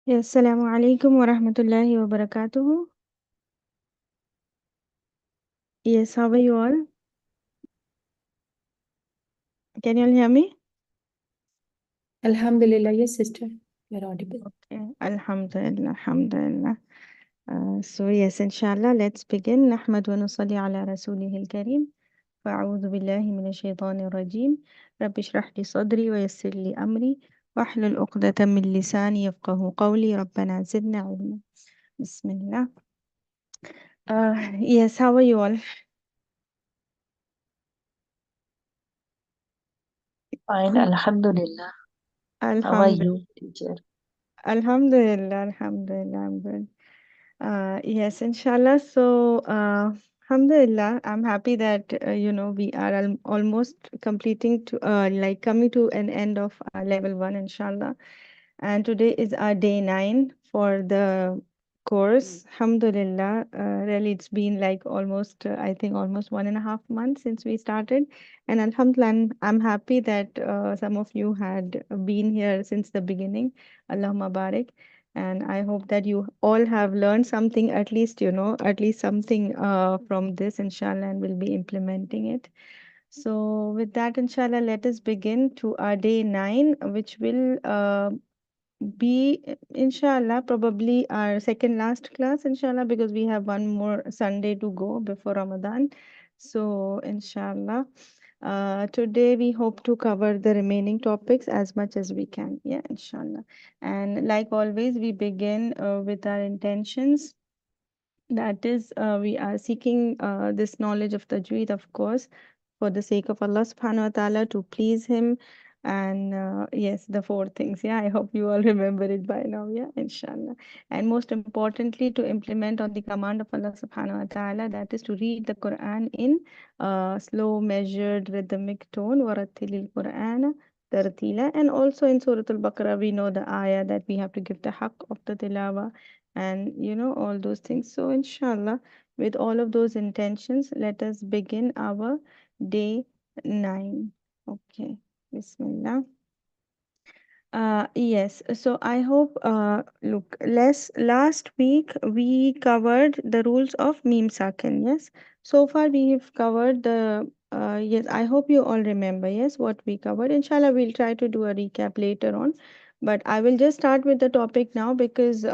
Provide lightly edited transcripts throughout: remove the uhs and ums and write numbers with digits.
Yes, Assalamu alaikum wa rahmatullahi wa barakatuhu. Yes, how are you all? Can you all hear me? Alhamdulillah, yes, sister, you're audible. Okay. Alhamdulillah, alhamdulillah. Yes, inshallah, let's begin. نحمد ونصلي على رسوله الكريم. فأعوذ بالله من الشيطان الرجيم. رب اشرح لي صدري ويسر لي أمري واحلل عقدة من لساني يفقه قولي ربنا زدنا علما. بسم الله. Yes, how are you all? Fine, Alhamdulillah. How are Alhamdulillah. you, teacher? Alhamdulillah, alhamdulillah, I'm good. Yes, inshallah. Alhamdulillah, I'm happy that we are almost completing to like coming to an end of level one, inshallah. And today is our day 9 for the course. Alhamdulillah. Really, it's been like almost, I think, almost 1.5 months since we started. And Alhamdulillah, I'm happy that some of you had been here since the beginning. Allahumma barik. And I hope that you all have learned something, at least something from this, inshallah, and will be implementing it. So, with that, inshallah, let us begin to our day 9, which will be inshallah probably our second last class, inshallah, because we have one more Sunday to go before Ramadan. So, inshallah. Today we hope to cover the remaining topics as much as we can. Yeah, inshallah. And like always, we begin with our intentions. That is, we are seeking this knowledge of Tajweed, of course, for the sake of Allah subhanahu wa ta'ala, to please Him. And yes, the four things. Yeah, I hope you all remember it by now. Yeah, inshallah. And most importantly, to implement on the command of Allah subhanahu wa ta'ala, that is to read the Quran in slow, measured, rhythmic tone. وَرَتِّلِ الْقُرْآنَ تَرْتِيلًا. And also in Surah Al-Baqarah, we know the ayah that we have to give the haqq of the tilawa and all those things. So, inshallah, with all of those intentions, let us begin our day 9. Okay, Bismillah. Yes, so I hope, look, last week we covered the rules of meme sakin. Yes, so far we have covered yes, I hope you all remember, yes, what we covered. Inshallah, we'll try to do a recap later on, but I will just start with the topic now because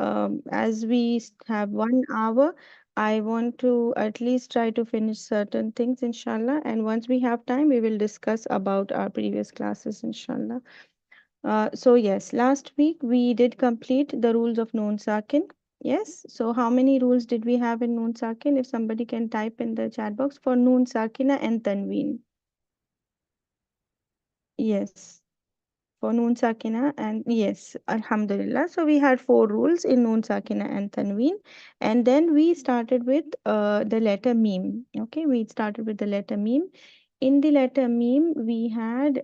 as we have 1 hour, I want to at least try to finish certain things, inshallah, and once we have time, we will discuss about our previous classes, inshallah. Yes, last week we did complete the rules of Noon Sakin. Yes. So how many rules did we have in Noon Sakin? If somebody can type in the chat box for Noon Sakina and Tanween. Yes. For Noon Sakina and yes, Alhamdulillah. So we had four rules in Noon Sakina and Tanween, and then we started with the letter Meme. Okay, we started with the letter Meme. In the letter meme, we had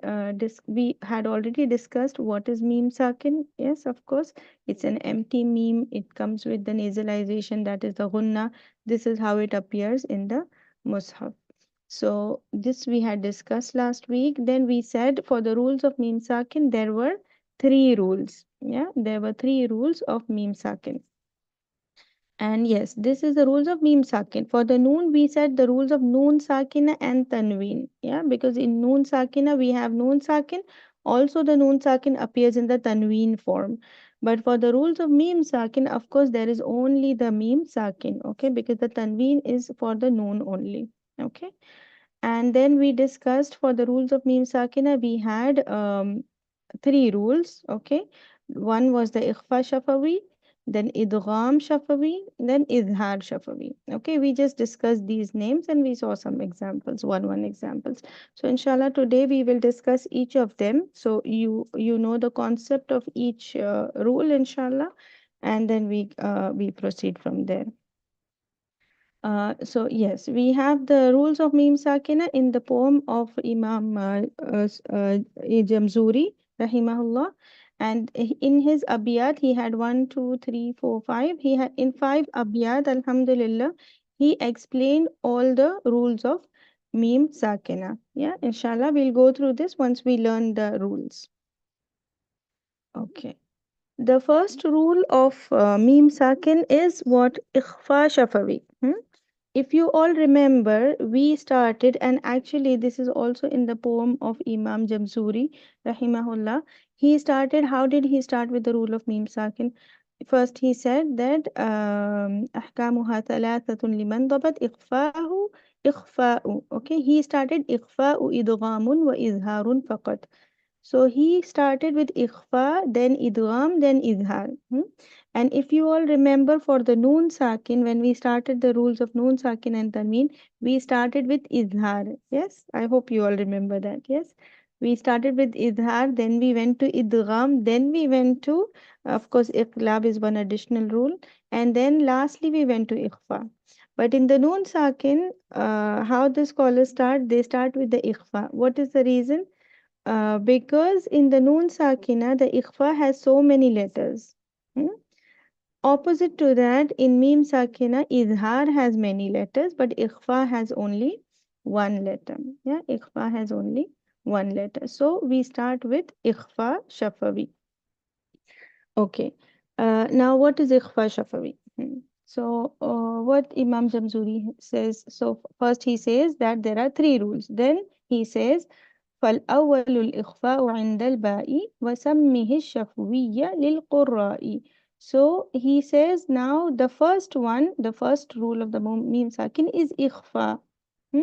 already discussed what is meme sakin. Yes, of course, it's an empty meme. It comes with the nasalization, that is the gunna. This is how it appears in the mushaf. So this we had discussed last week. Then we said for the rules of meme sakin, there were three rules. Yeah, there were three rules of meme sakin. And yes, this is the rules of Meme Sakin. For the Noon, we said the rules of Noon Sakina and Tanween. Yeah, because in Noon Sakina, we have Noon Sakin. Also, the Noon Sakin appears in the Tanween form. But for the rules of Meme Sakin, of course, there is only the Meme Sakin. Okay, because the Tanween is for the Noon only. Okay. And then we discussed for the rules of Meme Sakina, we had three rules. Okay. One was the Ikhfa Shafawi, then Idgham Shafawi, then Izhar Shafawi. Okay. We just discussed these names and we saw some examples, one examples. So inshallah today we will discuss each of them. So you know the concept of each rule, inshallah, and then we proceed from there. Yes, we have the rules of Meme Sakina in the poem of Imam Jamzuri, rahimahullah. And in his abiyat, he had one, two, three, four, five. He had in five abiyat, alhamdulillah, he explained all the rules of Meme Sakina. Yeah, inshallah, we'll go through this once we learn the rules. Okay. The first rule of meme sakin is what? Ikhfa shafawi. If you all remember, we started, and actually, this is also in the poem of Imam Jamzuri, rahimahullah. He started, how did he start with the rule of meme sakin? First, he said that أحكامها ثلاثة لمن ضبط إخفاء إخفاء. Okay, he started إخفاء إدغام وإظهار فقط. So he started with ikhfa, then idgham, then izhar. And if you all remember for the noon sakin, when we started the rules of noon sakin and tanween, we started with izhar. Yes, I hope you all remember that. Yes, we started with izhar, then we went to idgham, then we went to, of course, iqlab is one additional rule, and then lastly we went to ikhfa. But in the noon sakin, how the scholars start? They start with the ikhfa. What is the reason? Because in the Noon Sakina, the Ikhfa has so many letters. Hmm? Opposite to that, in Mim Sakina, Izhar has many letters, but Ikhfa has only one letter. Yeah, Ikhfa has only one letter. So we start with Ikhfa Shafawi. Okay. Now, what is Ikhfa Shafawi? So, what Imam Jamzuri says, so first he says that there are three rules. Then he says, فالأول الإخفاء عند الباء وسمه الشفوي للقراء. So he says now the first one, the first rule of the meme sakin is إخفاء. Hmm?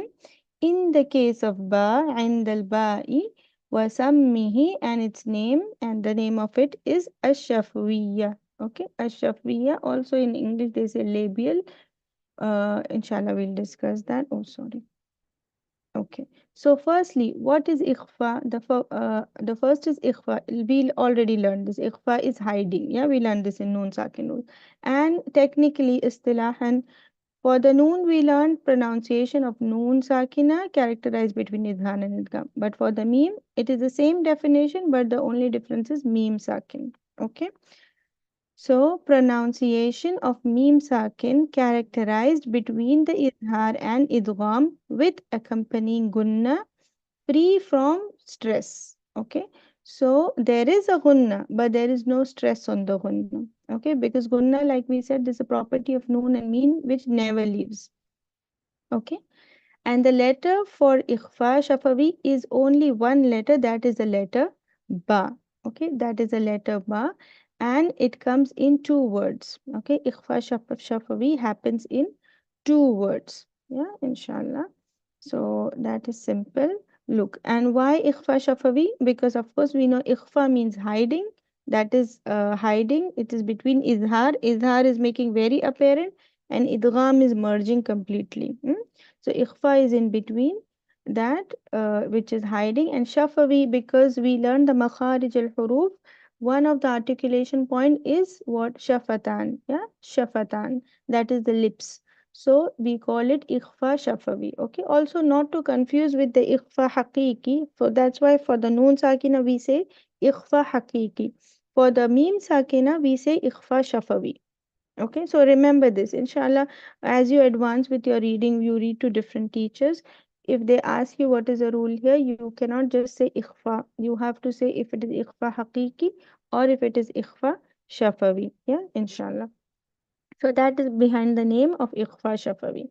In the case of ba, عند الباء وسمه, and its name, and the name of it is الشفوية. Okay, الشفوية. Also in English they say labial. Inshallah we'll discuss that. Oh, sorry. Okay. So firstly, what is ikhfa? The first is ikhfa. We already learned this. Ikhfa is hiding. Yeah, we learned this in Noon Sakin Noon. And technically, istilahan, for the Noon, we learned pronunciation of Noon Sakina characterized between Idhan and Idgham. But for the Meme, it is the same definition, but the only difference is Meme Sakin. Okay. So, pronunciation of meme sakin characterized between the izhar and idgham with accompanying gunna, free from stress. Okay, so there is a gunna, but there is no stress on the gunna. Okay, because gunna, like we said, is a property of noon and meme which never leaves. Okay, and the letter for ikhfa shafawi is only one letter, that is the letter ba. Okay, that is the letter ba, and it comes in two words. Okay, ikhfa shafawi happens in two words. Yeah, inshallah. So that is simple. Look, and why ikhfa shafawi? Because of course we know ikhfa means hiding. That is hiding. It is between izhar. Izhar is making very apparent, and idgham is merging completely. So ikhfa is in between that, which is hiding, and shafawi, because we learned the makharij al huruf. One of the articulation point is what? Shafatan. Yeah, shafatan. That is the lips. So we call it ikhfa shafawi. Okay. Also not to confuse with the ikhfa haqiqi. For that's why for the noon sakina we say ikhfa haqiqi. For the meme sakina we say ikhfa shafawi. Okay, so remember this, inshallah. As you advance with your reading, you read to different teachers. If they ask you what is the rule here, you cannot just say ikhfa. You have to say if it is ikhfa haqiqi or if it is ikhfa shafawi. Yeah, inshallah. So that is behind the name of ikhfa shafawi.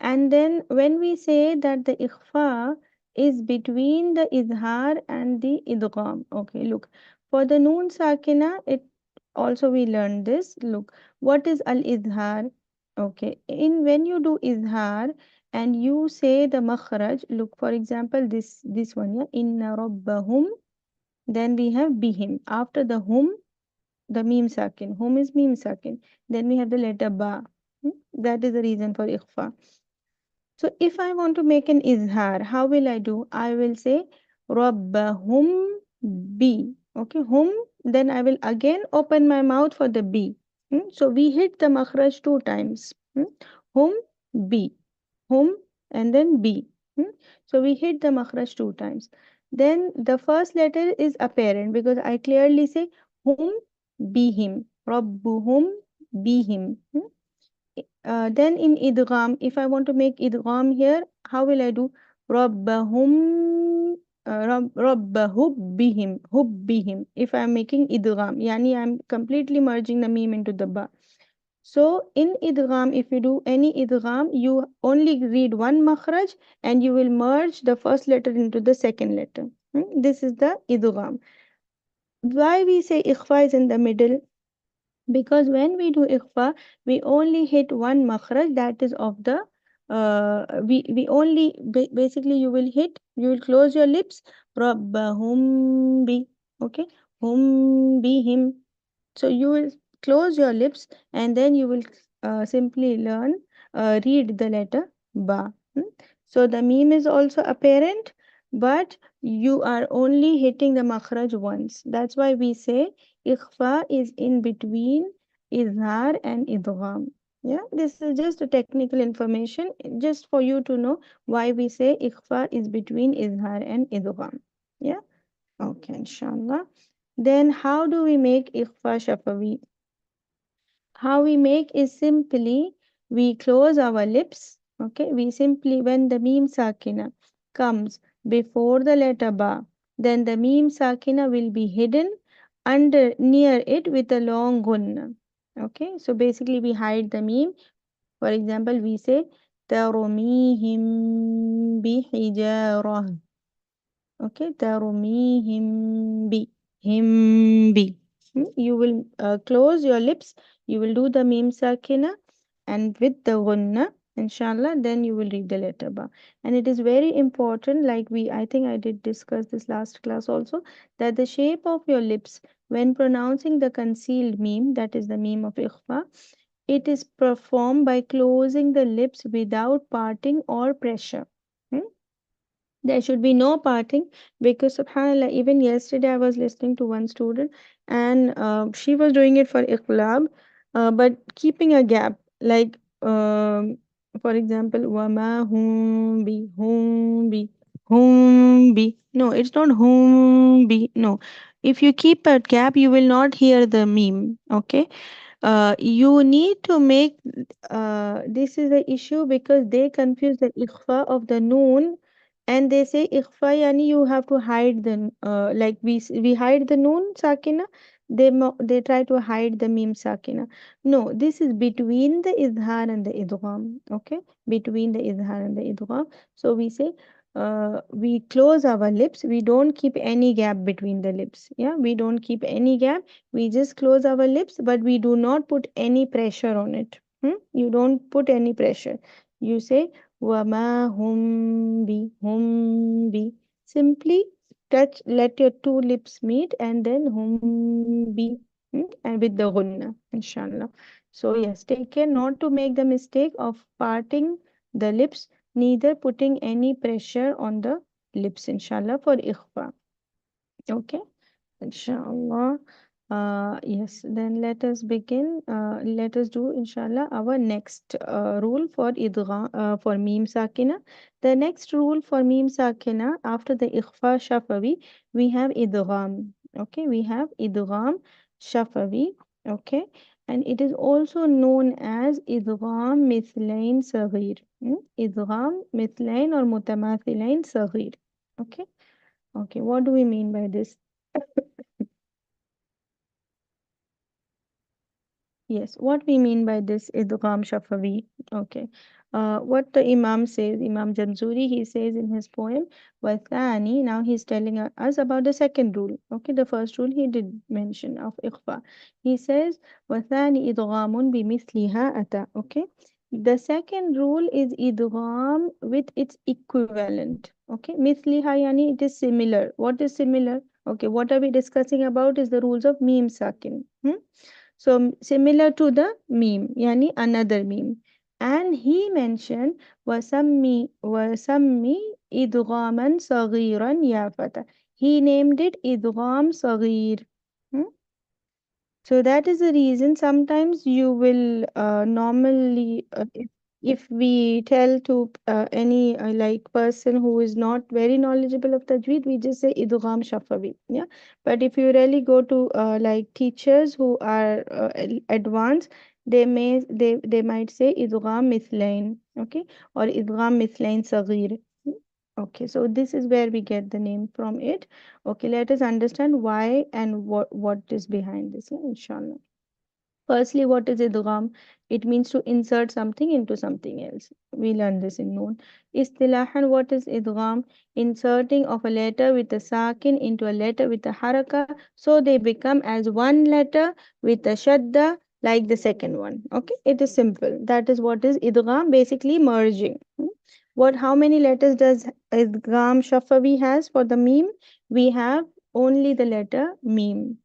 And then when we say that the ikhfa is between the izhar and the idgham. Okay, look. For the noon sakina, it also we learned this. Look, what is al izhar? Okay, in when you do izhar and you say the makhraj, look, for example, this one, yeah, inna rabbahum, then we have bihim. After the hum, the meme sakin. Hum is meme sakin. Then we have the letter ba. That is the reason for ikhfa. So if I want to make an izhar, how will I do? I will say Rabbahum B. Okay, hum. Then I will again open my mouth for the B. So we hit the makhraj two times. Hum B. Hum and then B. So we hit the makhraj two times. Then the first letter is apparent because I clearly say hum bihim. Rabbuhum bihim. Then in idgham, if I want to make idgham here, how will I do? Rabbahum hubbihim. If I'm making idgham, yani I'm completely merging the meme into the ba. So in idgham, if you do any idgham, you only read one makhraj and you will merge the first letter into the second letter. This is the idgham. Why we say ikhfa is in the middle? Because when we do ikhfa, we only hit one makhraj, that is of the we only basically you will close your lips, rabbahum bi, okay, hum bi him. So you will close your lips and then you will simply read the letter ba. So the meme is also apparent, but you are only hitting the makhraj once. That's why we say ikhfa is in between izhar and idgham. Yeah, this is just a technical information, just for you to know why we say ikhfa is between izhar and idgham. Yeah, okay, inshallah. Then how do we make ikhfa shafawi? How we make is simply we close our lips. Okay, we simply, when the meme sakina comes before the letter ba, then the meme sakina will be hidden under near it with a long gunna. Okay, so basically we hide the meme. For example, we say tarmihim bihijarah. Okay, tarumihim bi, him bi. You will close your lips, you will do the mim sakina and with the gunna, inshallah, then you will read the letter ba. And it is very important, like I think I did discuss this last class also, that the shape of your lips when pronouncing the concealed meme, that is the meme of ikhfa, it is performed by closing the lips without parting or pressure. Hmm? There should be no parting, because subhanallah, even yesterday I was listening to one student, and she was doing it for iqlab, but keeping a gap, like for example, wama hum bi. No, it's not hum bi. No, if you keep a gap, you will not hear the meme. Okay, you need to make this is the issue, because they confuse the ikhfa of the noon, and they say ikhfa yani you have to hide the like we hide the noon sakina, they try to hide the meme sakina. No, this is between the izhar and the idgham. Okay, between the izhar and the idgham. So we say we close our lips, we don't keep any gap between the lips. Yeah, we don't keep any gap, we just close our lips, but we do not put any pressure on it. You don't put any pressure. You say wama hum bi. Simply touch, let your two lips meet, and then hum bi, and with the gunna, inshallah. So yes, take care not to make the mistake of parting the lips, neither putting any pressure on the lips, inshallah, for ikhfa. Okay. Inshallah. Yes, then let us begin. Let us do, inshallah, our next rule for idgham, for meme sakina. The next rule for meme sakina after the ikhfa shafawi, we have idgham. Okay, we have idgham shafawi. Okay, and it is also known as idgham mithlain saghir. Idgham mithlain or mutamathilain saghir. Okay, okay. What do we mean by this? Yes, what we mean by this idgham shafawi. Okay. What the Imam says, Imam Jamzuri, he says in his poem, Wathani, now he's telling us about the second rule. Okay, the first rule he did mention of ikhfa. He says, Wathani idghamun bimithliha ata. Okay. The second rule is idgham with its equivalent. Okay, mithliha yani it is similar. What is similar? Okay, what are we discussing about is the rules of meme sakin. So similar to the meme, yani another meme. And he mentioned wasammi idghaman saghiran ya fata. He named it idgham saghir. Hmm? So that is the reason sometimes you will normally, if we tell to any like person who is not very knowledgeable of Tajweed, we just say idgham shafawi. Yeah. But if you really go to like teachers who are advanced, they might say idgham mithlain. Okay. Or idgham mithlain saghir. Okay, so this is where we get the name from it. Okay, let us understand why and what is behind this, yeah, inshallah. Firstly, what is idgham? It means to insert something into something else. We learn this in noon. Istilahan, what is idgham? Inserting of a letter with a sakin into a letter with a haraka, so they become as one letter with a shadda like the second one. Okay, it is simple. That is what is idgham, basically merging. What? How many letters does idgham shafawi has for the meme? We have only the letter meme.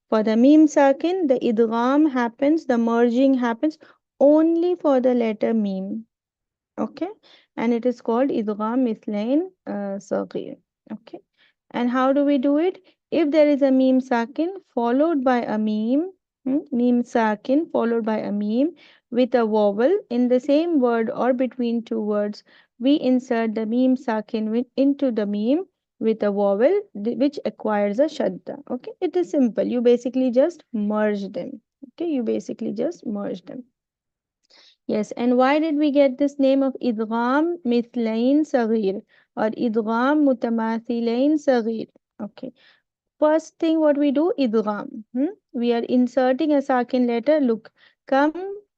For the meme sakin, the idgham happens, the merging happens only for the letter meme. Okay, and it is called idgham mithlain saghir. Okay, and how do we do it? If there is a meme sakin followed by a meme, meme sakin followed by a meme with a vowel in the same word or between two words, we insert the meme sakin into the meme with a vowel which acquires a shadda. Okay, it is simple. You basically just merge them. Okay, you basically just merge them. Yes, and why did we get this name of idgham mithlain saghir or idgham mutamathilain saghir? Okay. First thing what we do, idgham. We are inserting a sakin letter. Look, come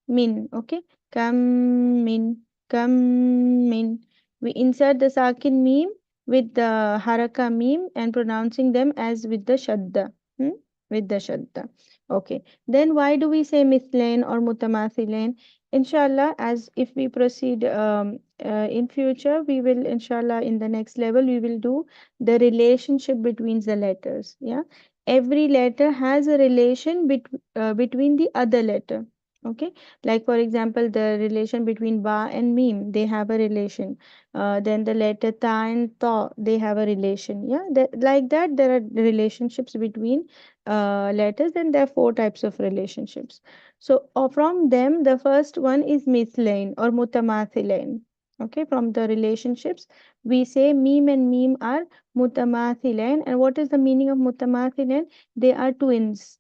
min. Okay, come min, come min. We insert the sakin meme with the haraka meme and pronouncing them as with the shadda. Hmm? With the shadda. Okay. Then why do we say mithlain or mutamathilain? Inshallah, as if we proceed in future, we will inshallah in the next level we will do the relationship between the letters. Yeah, every letter has a relation between the other letter. Okay, like for example the relation between ba and mim, they have a relation. Then the letter ta and ta, they have a relation. Yeah, like that there are relationships between letters, and there are four types of relationships. So from them the first one is mithlain or mutamathilain. Okay, from the relationships we say meme and meme are mutamathilan. And what is the meaning of mutamathilan? They are twins.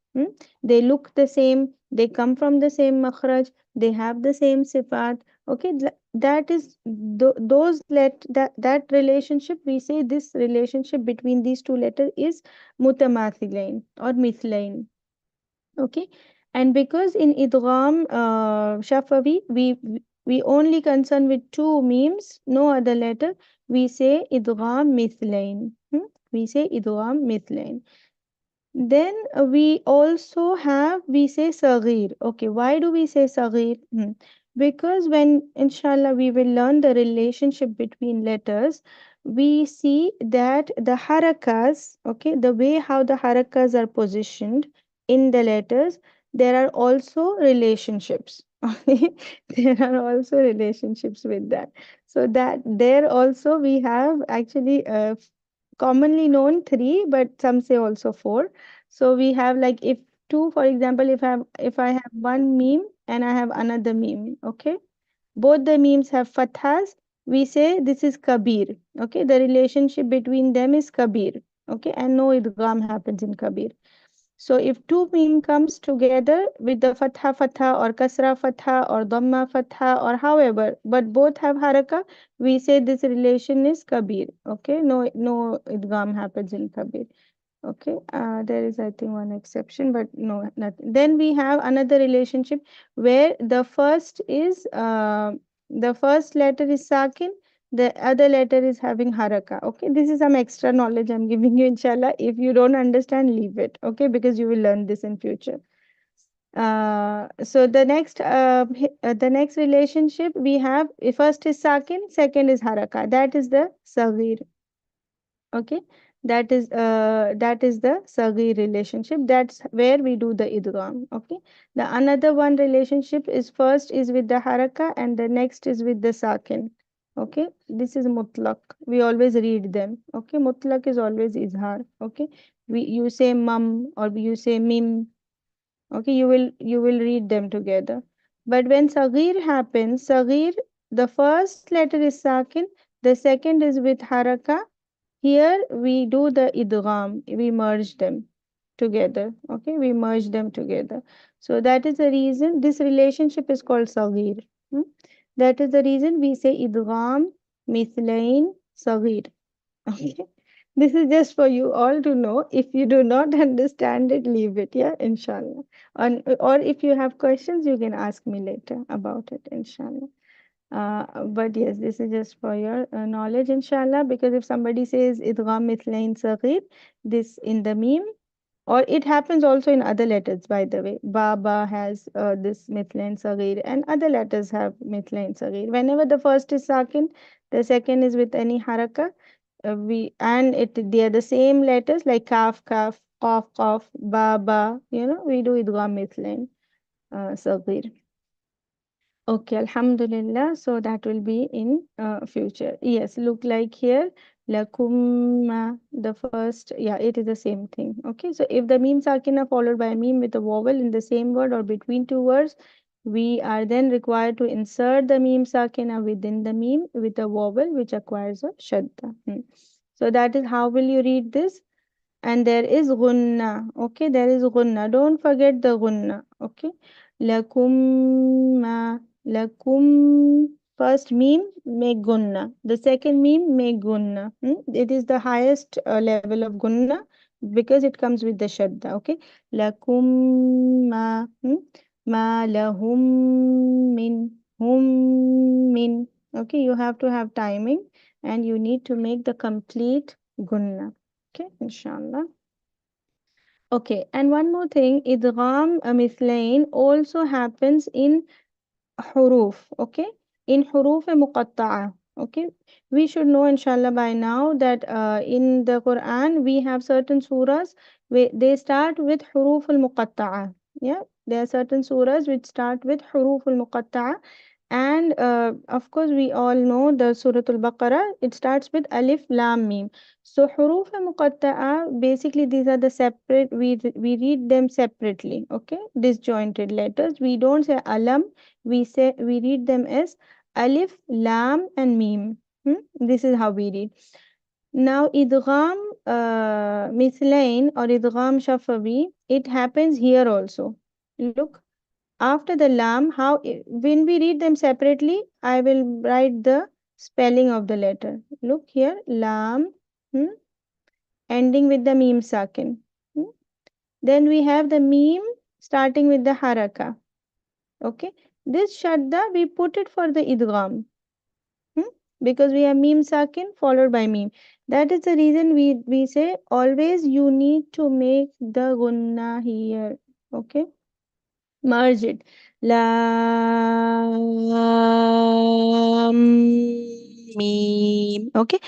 They look the same, they come from the same makhraj, they have the same sifat. Okay, that is those that relationship, we say this relationship between these two letters is mutamathilain or mithlain. Okay, and because in idgham shafawi we only concern with two memes, no other letter, we say idgham mithlain. We say idgham mithlain. Then we also have, we say Saghir. Okay, why do we say Saghir? Because when inshallah we will learn the relationship between letters, we see that the harakas, okay, the way how the harakas are positioned in the letters, there are also relationships. Okay, there are also relationships with that. So that there also we have actually commonly known three, but some say also four. So we have like if two, for example, if I have one meme and I have another meme, okay, both the memes have fathas, we say this is Kabir. Okay, the relationship between them is Kabir. Okay, and no idgham happens in Kabir. So if two meme comes together with the fatha fatha or kasra fatha or dhamma fatha or however, but both have haraka, we say this relation is Kabir. Okay, no idgham happens in Kabir. Okay, there is, I think, one exception, but no, nothing. Then we have another relationship where the first letter is sakin, the other letter is having haraka. Okay, this is some extra knowledge I'm giving you, inshallah. If you don't understand, leave it. Okay, because you will learn this in future. So the next relationship we have, first is sakin, second is haraka. That is the sagir. Okay, that is the sagi relationship. That's where we do the idgham. Okay, the another one relationship is first is with the haraka and the next is with the sakin. Okay, this is mutlaq. We always read them. Okay, mutlaq is always izhar. Okay, you say mum or you say mim. Okay, you will read them together. But when sagir happens, sagir, the first letter is sakin, the second is with haraka. Here we do the idgham, we merge them together. Okay, we merge them together. So that is the reason this relationship is called Saghir. Hmm? That is the reason we say idgham mithlain Saghir. Okay. This is just for you all to know. If you do not understand it, leave it. Yeah, inshallah. Or if you have questions, you can ask me later about it, inshallah. But yes, this is just for your knowledge, inshallah. Because if somebody says idgham mithlain saghir, this in the meme, or it happens also in other letters, by the way. Baba has this mithlain saghir, and other letters have mithlain saghir. Whenever the first is sakin, the second is with any haraka. We and it they are the same letters like kaf kaf, qaf qaf, ba ba. We do idgham mithlain saghir. Okay, Alhamdulillah. So that will be in future. Yes, look like here. Lakum, the first, yeah, it is the same thing. Okay, so if the meme sakina followed by a meme with a vowel in the same word or between two words, we are then required to insert the meme sakina within the meme with a vowel which acquires a shadda. So that is how will you read this? And there is gunna. Okay, there is gunna. Don't forget the gunna. Okay, lakum ma lakum. First meme make gunna. The second meme make gunna. It is the highest level of gunna because it comes with the shadda. Okay, lakum ma ma lahum min. Okay, you have to have timing and you need to make the complete gunna. Okay, inshallah. Okay, and one more thing, idgham mithlain also happens in huruf. Okay, in huruf muqatta'a. Okay, we should know inshallah by now that in the Quran we have certain surahs where they start with huruf al-muqatta'a. Yeah, there are certain surahs which start with huruf al-muqatta'a, and of course we all know the Surah Al-Baqarah. It starts with alif lam mim. So huruf muqatta'a, basically these are the separate. We read them separately. Okay, disjointed letters. We don't say alam. We read them as alif, lam, and mim. This is how we read. Now idgham mithlain or idgham shafawi, it happens here also. Look, after the lam, when we read them separately, I will write the spelling of the letter. Look here, lam, hmm, ending with the meme sakin. Hmm. Then we have the meme starting with the haraka. Okay, this shadda we put it for the idgham. Hmm? Because we have meme sakin followed by meme. That is the reason we say always you need to make the gunna here. Okay, merge it. Lam meme. Okay.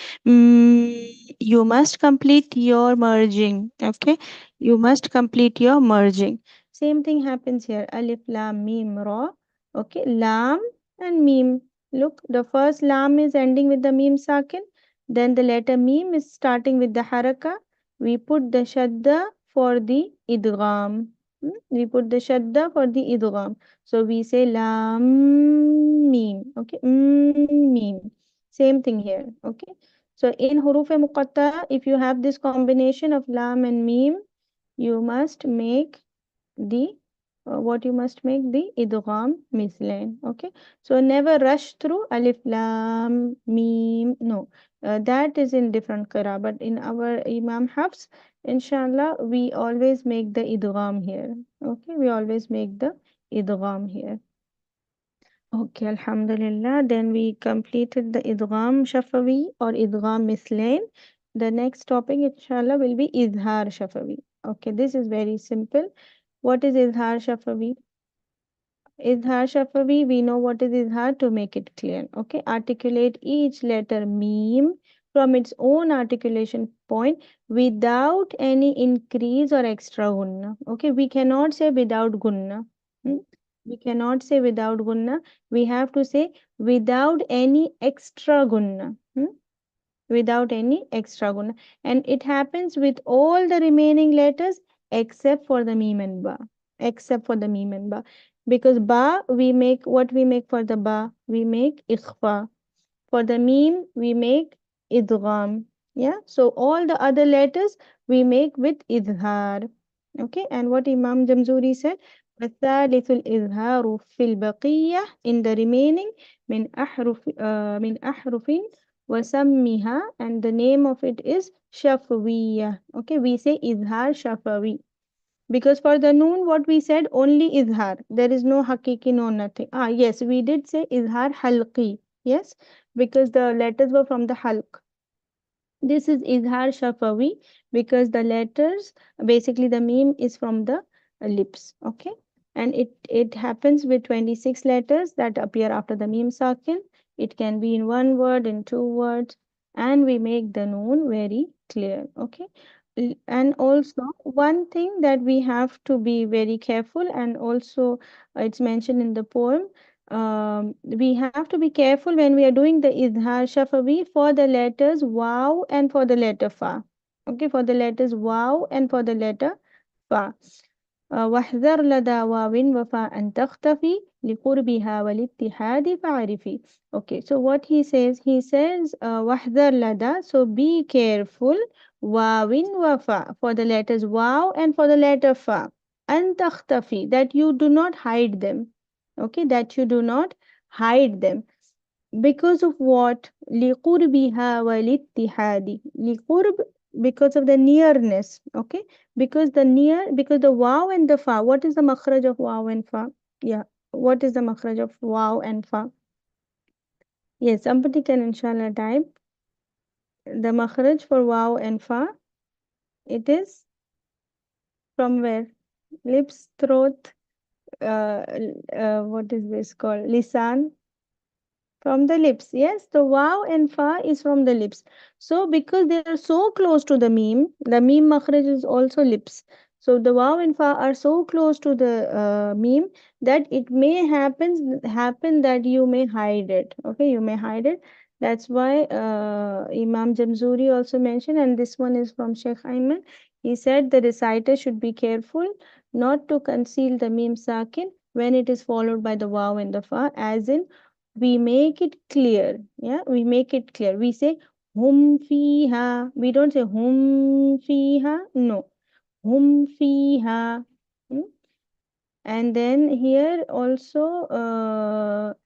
You must complete your merging. Okay. You must complete your merging. Same thing happens here. Alif lam mim ra. Okay. Lam and meme. Look, the first lam is ending with the meme sakin. Then the letter meme is starting with the haraka. We put the shadda for the idgham. We put the shadda for the idgham. So we say lam mim. Okay, mim. Same thing here. Okay. So in huruf muqatta, if you have this combination of lam and mim, you must make the what you must make the idgham mislain. Okay, so never rush through alif lam mim. No, that is in different qira, but in our Imam Hafs, inshallah, we always make the idgham here. Okay, we always make the idgham here. Okay, alhamdulillah. Then we completed the idgham shafawi or idgham mislain. The next topic, inshallah, will be izhar shafawi. Okay, this is very simple. What is izhar shafawi? Izhar shafawi, we know what is izhar to make it clear. Okay, articulate each letter meme from its own articulation point without any increase or extra gunna. Okay, we cannot say without gunna. Hmm? We cannot say without gunna. We have to say without any extra gunna. Without any extra guna. And it happens with all the remaining letters except for the meme and ba. Except for the meme and ba. Because ba, we make what we make for the ba? We make ikhfa. For the meme, we make idgham. Yeah. So all the other letters we make with idhar. Okay. And what Imam Jamzuri said, والثالث الإظهار في البقية in the remaining من أحرف وَسَمِّهَا, and the name of it is Shafawiyya. Okay, we say Izhar Shafawi. Because for the noon, what we said, only izhar. There is no hakiki, no nothing. Ah, yes, we did say izhar halqi. Yes, because the letters were from the halq. This is izhar shafawi because the letters, basically the meme is from the lips. Okay, and it happens with 26 letters that appear after the meme sakin. It can be in one word, in two words, and we make the noon very clear. Okay, and also one thing that we have to be very careful, and also it's mentioned in the poem, we have to be careful when we are doing the izhar shafawi for the letters wow and for the letter fa. Okay, for the letters wow and for the letter fa. واحذر لدى واو وفاء تختفي لقربها والاتحاد فاعرفي. Okay, so what he says واحذر لدى, so be careful, واو وفاء, for the letters wow and for the letter fa, أن تختفي, that you do not hide them. Okay, that you do not hide them. Because of what? لِقُرْبِهَا وَالِاتِّحَادِ. لِقُرْب, because of the nearness. Okay, because the near, because the wow and the fa. What is the makhraj of wow and fa? Yeah, what is the makhraj of wow and fa? Yes, somebody can inshallah type the makhraj for wow and fa. It is from where? Lips, throat, what is this called? Lisan. From the lips, yes. The wow and fa is from the lips. So because they are so close to the meme makhraj is also lips. So the wow and fa are so close to the meme that it may happen that you may hide it. Okay, you may hide it. That's why Imam Jamzuri also mentioned, and this one is from Sheikh Ayman. He said the reciter should be careful not to conceal the meme sakin when it is followed by the wow and the fa, as in we make it clear. Yeah, we make it clear. We say hum fiha. We don't say hum fiha. No, hum fiha. Hmm? And then here also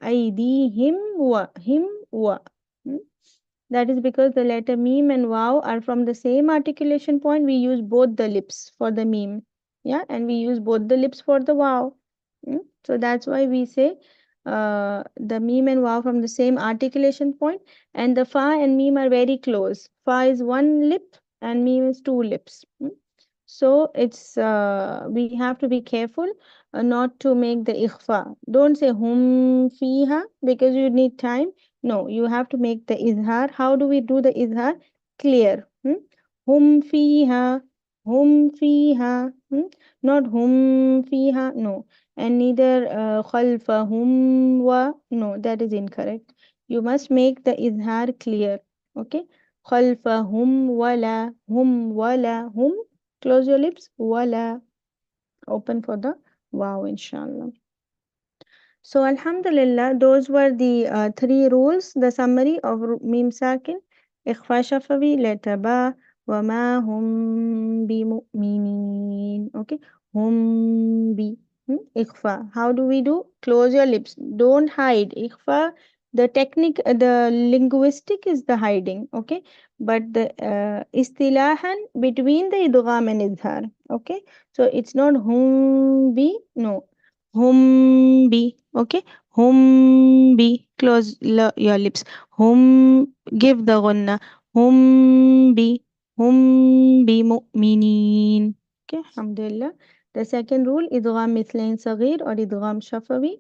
aidihim wa, him wa. Hmm? That is because the letter meme and wow are from the same articulation point. We use both the lips for the meme. Yeah, and we use both the lips for the wow. So that's why we say the meme and wow from the same articulation point, and the fa and meme are very close. Fa is one lip and meme is two lips. So it's we have to be careful not to make the ikhfa. Don't say hum fiha because you need time. No, you have to make the izhar. How do we do the izhar? Clear. Hum fiha, hum fiha. Not hum fiha. No, and neither khalfahum wa. No, that is incorrect. You must make the izhar clear. Okay. Khalfahum wala, hum wala, hum. Close your lips. Wala. Open for the wow, inshallah. So, Alhamdulillah, those were the three rules, the summary of Mim Sakin, Ikhfa Shafawi, letter Ba, Wama hum bi mu'minin. Okay, hum bi. Ikhfa. How do we do? Close your lips. Don't hide. Ikhfa, the technique, the linguistic is the hiding. Okay, but the istilahan between the idgham and izhar. Okay, so it's not hum bi, no. Hum be. Okay. Hum be. Close your lips. Hum. Give the gunna. Hum be. Hum be mu'minin. Okay. Alhamdulillah. The second rule, idgham mithlain saghir or idgham shafawi.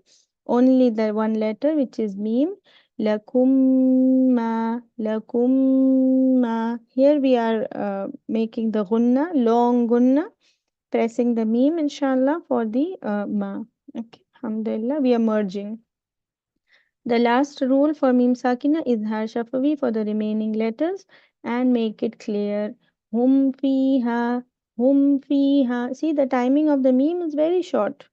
Only the one letter which is meme. Lakum ma. Lakum ma. Here we are making the gunna, long gunna, pressing the meme inshallah for the ma. Okay, alhamdulillah, we are merging. The last rule for meme sakina is har shafawi for the remaining letters and make it clear. Hum fiha, hum fiha. See, the timing of the meme is very short.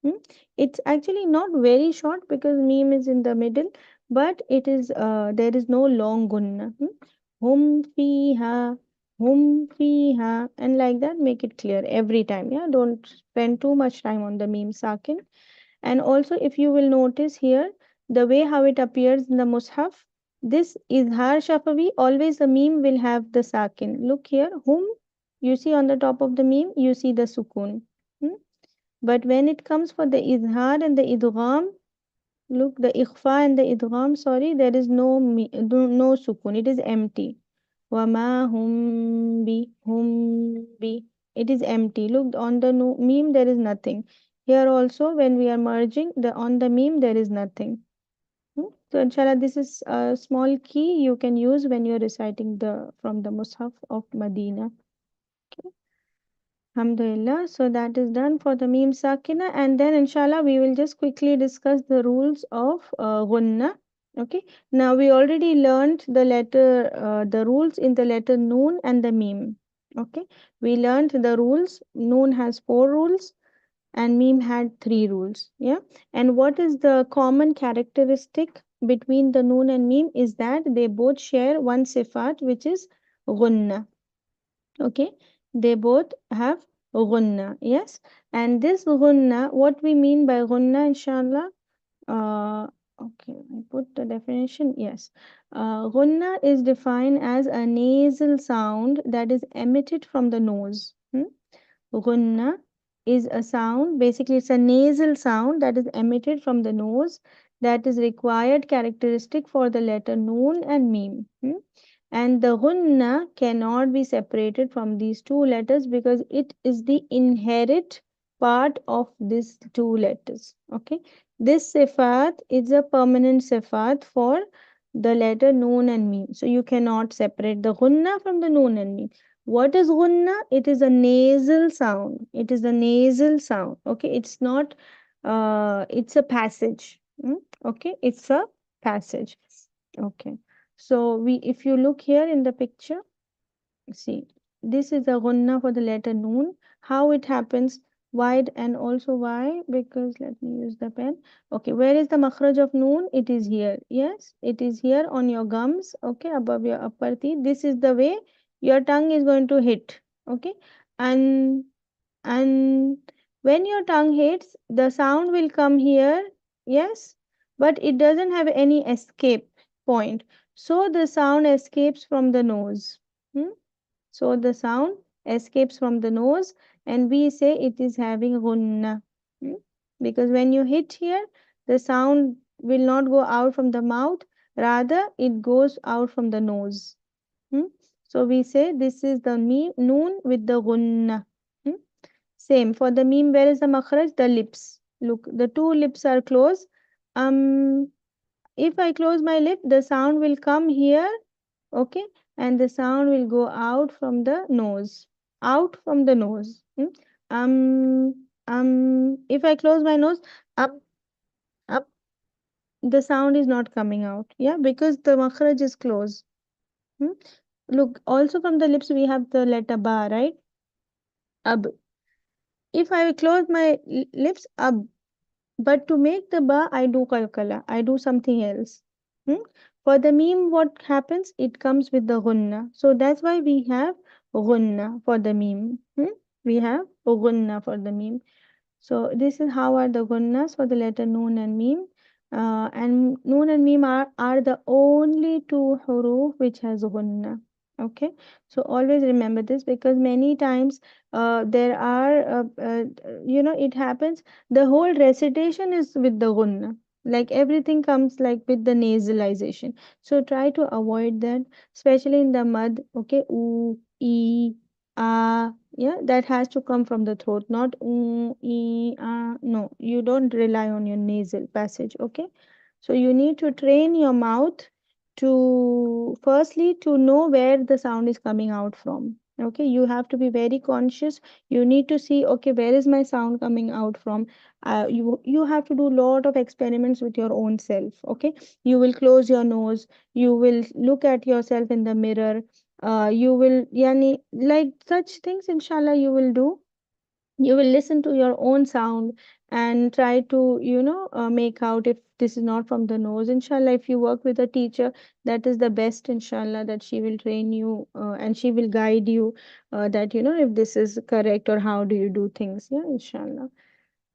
Hmm? It's actually not very short because meme is in the middle, but it is there is no long gunna. Hum fiha, hum fiha, and like that make it clear every time. Yeah, don't spend too much time on the meme sakin. And also, if you will notice here, the way how it appears in the mushaf. This izhar shafawi, always the meme will have the sakin. Look here, whom you see on the top of the meme, you see the sukun. Hmm? But when it comes for the izhar and the idgham, look, the ikhfa and the idgham, sorry, there is no sukun. It is empty. Wama hum bi. It is empty. Look, on the no, meme there is nothing. Here also, when we are merging, the on the meme there is nothing. So inshallah, this is a small key you can use when you're reciting the from the Mus'haf of Medina. Okay. Alhamdulillah. So that is done for the meme sakina, and then inshallah we will just quickly discuss the rules of gunna. Okay. Now we already learned the rules in the letter noon and the meme. Okay. We learned the rules. Noon has four rules and meme had three rules. Yeah. And what is the common characteristic between the noon and meme is that they both share one sifat, which is gunna. Okay, they both have gunna. Yes, and this gunna, what we mean by gunna, inshallah. Uh, okay, I put the definition. Yes, gunna is defined as a nasal sound that is emitted from the nose. Gunna is a sound, basically, it's a nasal sound that is emitted from the nose that is required characteristic for the letter noon and meme. And the gunna cannot be separated from these two letters because it is the inherent part of these two letters. Okay, this sifat is a permanent sifat for the letter noon and meme. So you cannot separate the gunna from the noon and meme. What is gunna? It is a nasal sound. It is a nasal sound. Okay, it's not. It's a passage. Okay, it's a passage. Okay, so if you look here in the picture, see, this is a gunna for the letter noon. How it happens? Why and also why? Because let me use the pen. Okay, where is the makhraj of noon? It is here. Yes, it is here on your gums. Okay, above your upper teeth. This is the way your tongue is going to hit. Okay, and and when your tongue hits, the sound will come here. Yes, but it doesn't have any escape point. So the sound escapes from the nose. Hmm? So the sound escapes from the nose and we say it is having gunna. Hmm? Because when you hit here, the sound will not go out from the mouth, rather it goes out from the nose. Hmm? So we say this is the noon with the gunna. Hmm? Same for the meme. Where is the makhraj? The lips. Look, the two lips are closed. Um, if I close my lip, the sound will come here. Okay, and the sound will go out from the nose. Out from the nose. If I close my nose, up, up, the sound is not coming out. Yeah, because the makhraj is closed. Hmm? Look, also from the lips we have the letter ba, right? Ab. If I close my lips, ab. But to make the ba, I do kalkala. I do something else. Hmm? For the meme, what happens? It comes with the gunna. So that's why we have gunna for the meme. We have gunna for the meme. So this is how are the gunnas for the letter noon and meme. And noon and meme are the only two huruf which has gunna. Okay, so always remember this because many times there are it happens the whole recitation is with the gunna, like everything comes like with the nasalization. So try to avoid that, especially in the mud. Okay, oo, e, ah, yeah, that has to come from the throat, not no, you don't rely on your nasal passage. Okay, so you need to train your mouth to firstly to know where the sound is coming out from. Okay, you have to be very conscious. You need to see, okay, where is my sound coming out from? You have to do a lot of experiments with your own self. Okay, you will close your nose, you will look at yourself in the mirror, you will yani like such things inshallah you will do. You will listen to your own sound and try to make out if this is not from the nose. Inshallah, if you work with a teacher, that is the best, inshallah, that she will train you and she will guide you that if this is correct or how do you do things. Yeah, inshallah.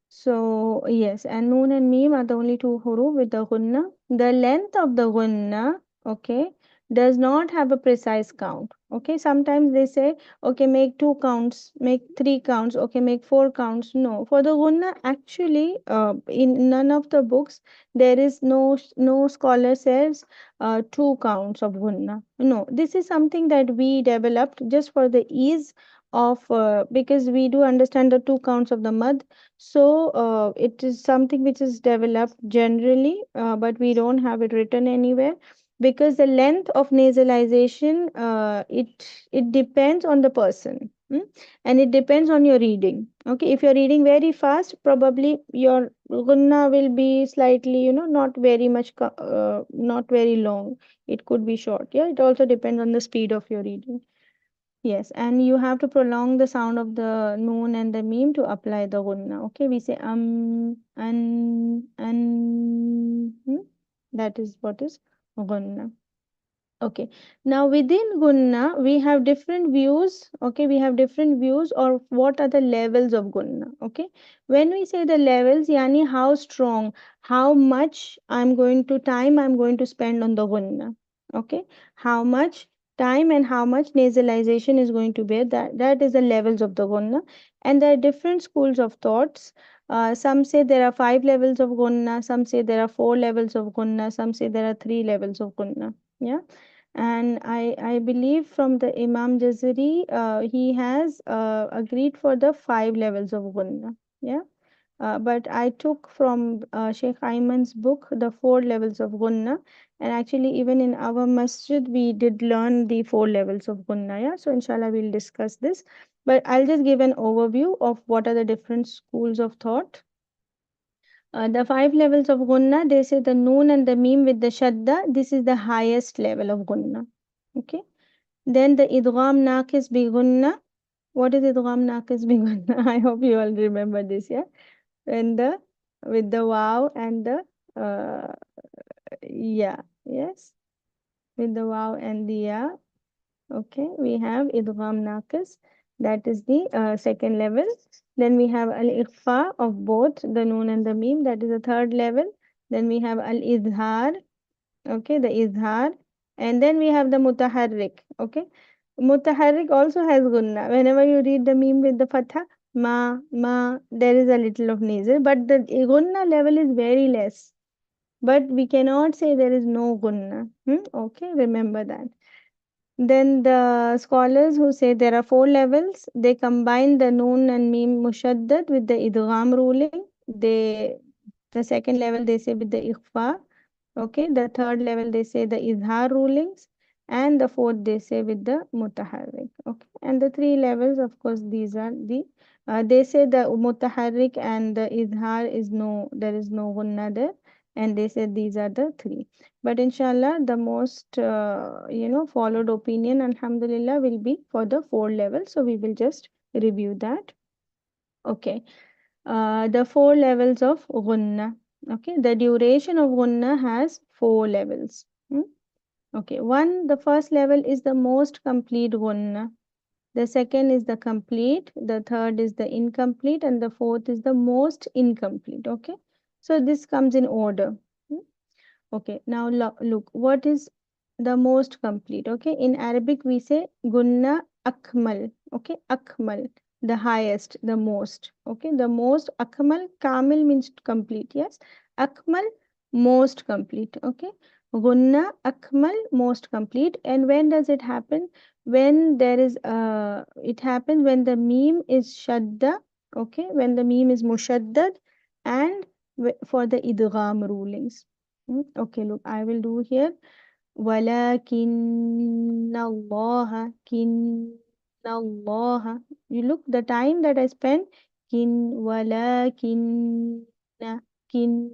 So yes, and noon and meme are the only two huruf with the gunna. The length of the gunna, okay, does not have a precise count. Okay, sometimes they say, okay, make two counts, make three counts, okay, make four counts. No, for the gunna, actually, in none of the books there is no scholar says two counts of gunna. No, this is something that we developed just for the ease of because we do understand the two counts of the mud, so it is something which is developed generally, but we don't have it written anywhere because the length of nasalization it depends on the person, and it depends on your reading. Okay, if you're reading very fast, probably your gunna will be slightly, not very much not very long. It could be short. Yeah, it also depends on the speed of your reading. Yes, and you have to prolong the sound of the noon and the meme to apply the gunna. Okay, we say that is what is gunna. Okay. Now within Gunna, we have different views. Okay, we have different views or what are the levels of Gunna. Okay. When we say the levels, yani how strong, how much time I'm going to spend on the Gunna. Okay. How much time and how much nasalization is going to be. That is the levels of the Gunna. And there are different schools of thoughts. Some say there are 5 levels of Gunna, some say there are 4 levels of Gunna, some say there are 3 levels of Gunna. Yeah, and I believe from the Imam Jazari, he has agreed for the 5 levels of Gunna. Yeah, but I took from Sheikh Ayman's book the 4 levels of Gunna, and actually even in our masjid we did learn the 4 levels of Gunna. Yeah, so inshallah we'll discuss this, but I'll just give an overview of what are the different schools of thought. The 5 levels of Gunna, they say the Noon and the Meme with the Shadda, this is the highest level of Gunna. Okay. Then the Idgham Naqis bi Gunna. What is Idgham Naqis bi Gunna? I hope you all remember this, yeah? And the with the wow and the uh yeah, yes, with the wow and the yeah. Okay, we have Idgham Naqis. That is the second level. Then we have Al-Ikhfa of both the Noon and the Meme. That is the third level. Then we have Al-Izhar. Okay, the Izhar. And then we have the Mutaharrik. Okay, Mutaharrik also has Gunna. Whenever you read the Meme with the Fatha, there is a little of nasal, but the Gunna level is very less. But we cannot say there is no Gunna. Okay, remember that. Then the scholars who say there are 4 levels, they combine the noon and meme mushaddad with the idgham ruling. The second level they say with the ikhfa. Okay, the third level they say the izhar rulings, and the fourth they say with the mutaharrik. Okay, and the 3 levels, of course, these are the they say the mutaharrik and the izhar is no, there is no gunna there, and they said these are the three. But inshallah, the most followed opinion, alhamdulillah, will be for the 4 levels. So we will just review that. Okay, the 4 levels of gunna. Okay, the duration of gunna has 4 levels. Okay, the first level is the most complete gunna. The second is the complete. The third is the incomplete, and the fourth is the most incomplete. Okay, so this comes in order. Hmm. Okay, now look, what is the most complete? Okay, in Arabic we say gunna akmal. Okay, akmal, the highest, the most. Okay, the most akmal, kamil means complete. Yes, akmal, most complete. Okay, gunna akmal, most complete. And when does it happen? When there is it happens when the meme is shadda. Okay, when the meme is mushaddad, and for the idgham rulings. Okay, look, I will do here. ولكن الله كن الله. You look the time that I spent. ولكن كن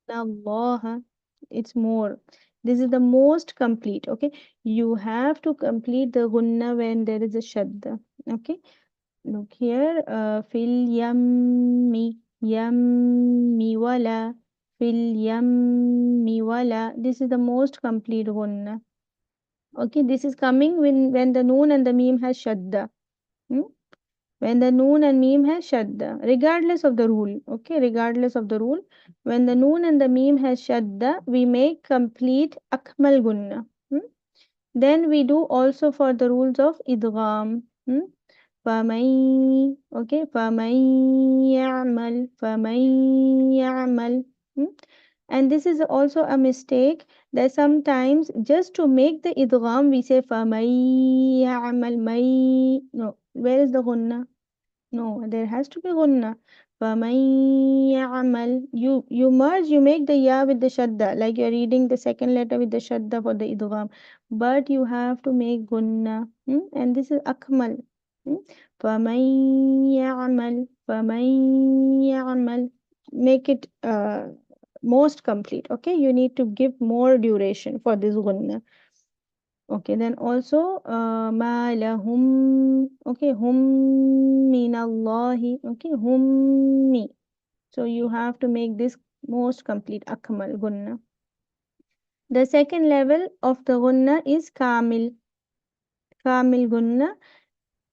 الله. It's more. This is the most complete. Okay, you have to complete the gunna when there is a shadda. Okay, look here. Fil yammi yammi wala. Fil yammi wala. This is the most complete gunna. Okay, this is coming when the noon and the meme has shadda. Hmm? when the noon and meme has shadda, regardless of the rule. Okay, regardless of the rule, when the noon and the meme has shadda, we make complete akmal gunna. Hmm? Then we do also for the rules of idgham. Hmm? فَمَن okay فَمَن يَعْمَل hmm? And this is also a mistake that sometimes just to make the idgham we say فَمَن يَعْمَل may no, where is the gunna? No, there has to be gunna. فَمَن يَعْمَل you merge, you make the ya with the shadda, like you're reading the second letter with the shadda for the idgham, but you have to make gunna. And this is akmal. hmm? فَمَن يَعْمَل make it most complete. Okay, you need to give more duration for this gunna. Okay, then also ma lahum. Okay, hum minallahi. Okay, hummi. So you have to make this most complete akmal gunna. The second level of the gunna is kamil gunna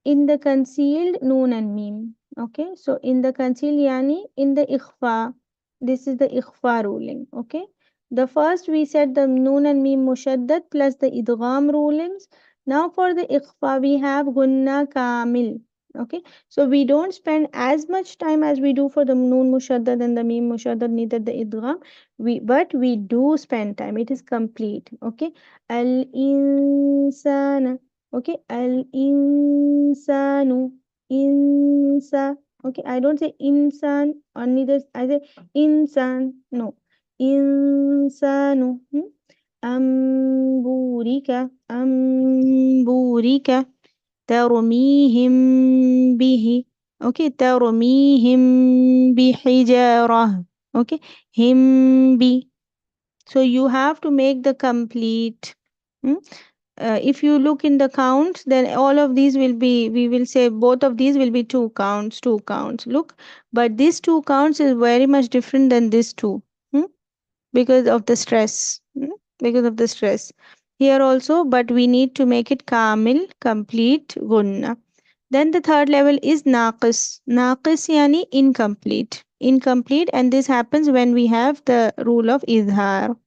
in the concealed noon and meme. Okay, so in the concealed yani in the ikhfa, this is the ikhfa ruling. Okay, the first we said the noon and meme mushaddad plus the idgham rulings. Now for the ikhfa we have gunna kamil. Okay, so we don't spend as much time as we do for the noon mushaddad and the meme mushaddad, neither the idgham. But we do spend time. It is complete. Okay, al insana. Okay, al insanu, insa. Okay, I don't say insan or neither I say insan. No, insanu. Amburika, amburika. ترميهم به. Okay, ترميهم بحجارة. Okay, him be. So you have to make the complete. Hmm? If you look in the counts, then all of these will be, we will say both of these will be two counts. Look, but this two counts is very much different than this two. Hmm? Because of the stress. Because of the stress. Here also, but we need to make it kamil, complete, gunna. Then the third level is naqis. Naqis yani incomplete. Incomplete, and this happens when we have the rule of izhar.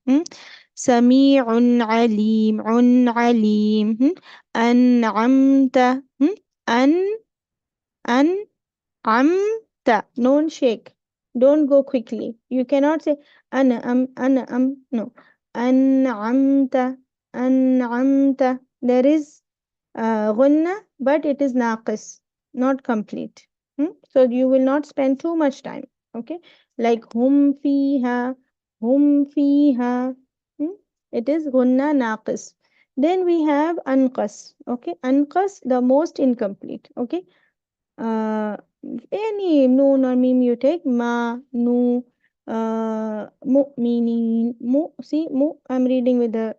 Sami'un alim, un alim. An'amta. An, amta. Don't shake. Don't go quickly. You cannot say no. An'amta, an'amta. There is ghunna, but it is naqis, not complete. So you will not spend too much time. Okay, like hum fiha. Hmm? It is ghunna naqis. Then we have anqas. Okay, anqas, the most incomplete. Okay, uh, any noon or meme you take, ma, nu, mu'minin, see, I'm reading with the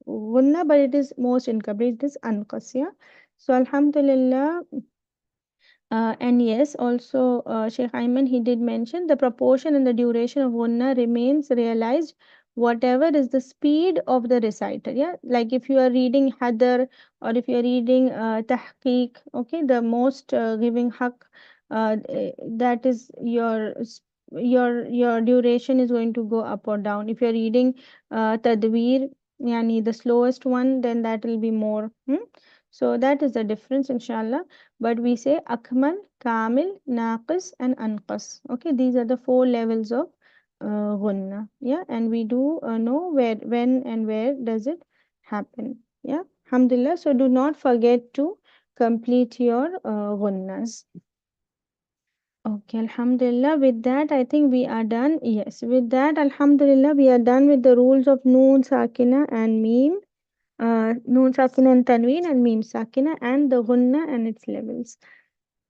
gunna, but it is most incomplete. It is anqas, yeah. So, alhamdulillah, and yes, also Sheikh Ayman, he did mention the proportion and the duration of gunna remains realized whatever is the speed of the reciter. Yeah, like if you are reading hadar or if you are reading tahqiq, okay, the most giving haq, that is your duration is going to go up or down. If you are reading tadweer, yani the slowest one, then that will be more. So that is the difference, inshallah. But we say akmal, kamil, naqis, and anqas. Okay, these are the four levels of gunna. Yeah, and we do know where, when, and where does it happen. Yeah, alhamdulillah. So do not forget to complete your gunnas. Okay, alhamdulillah. With that, I think we are done. Yes, with that, alhamdulillah, we are done with the rules of noon, sakina, and meme. Noon sakina and tanween, and meme sakina, and the gunna and its levels.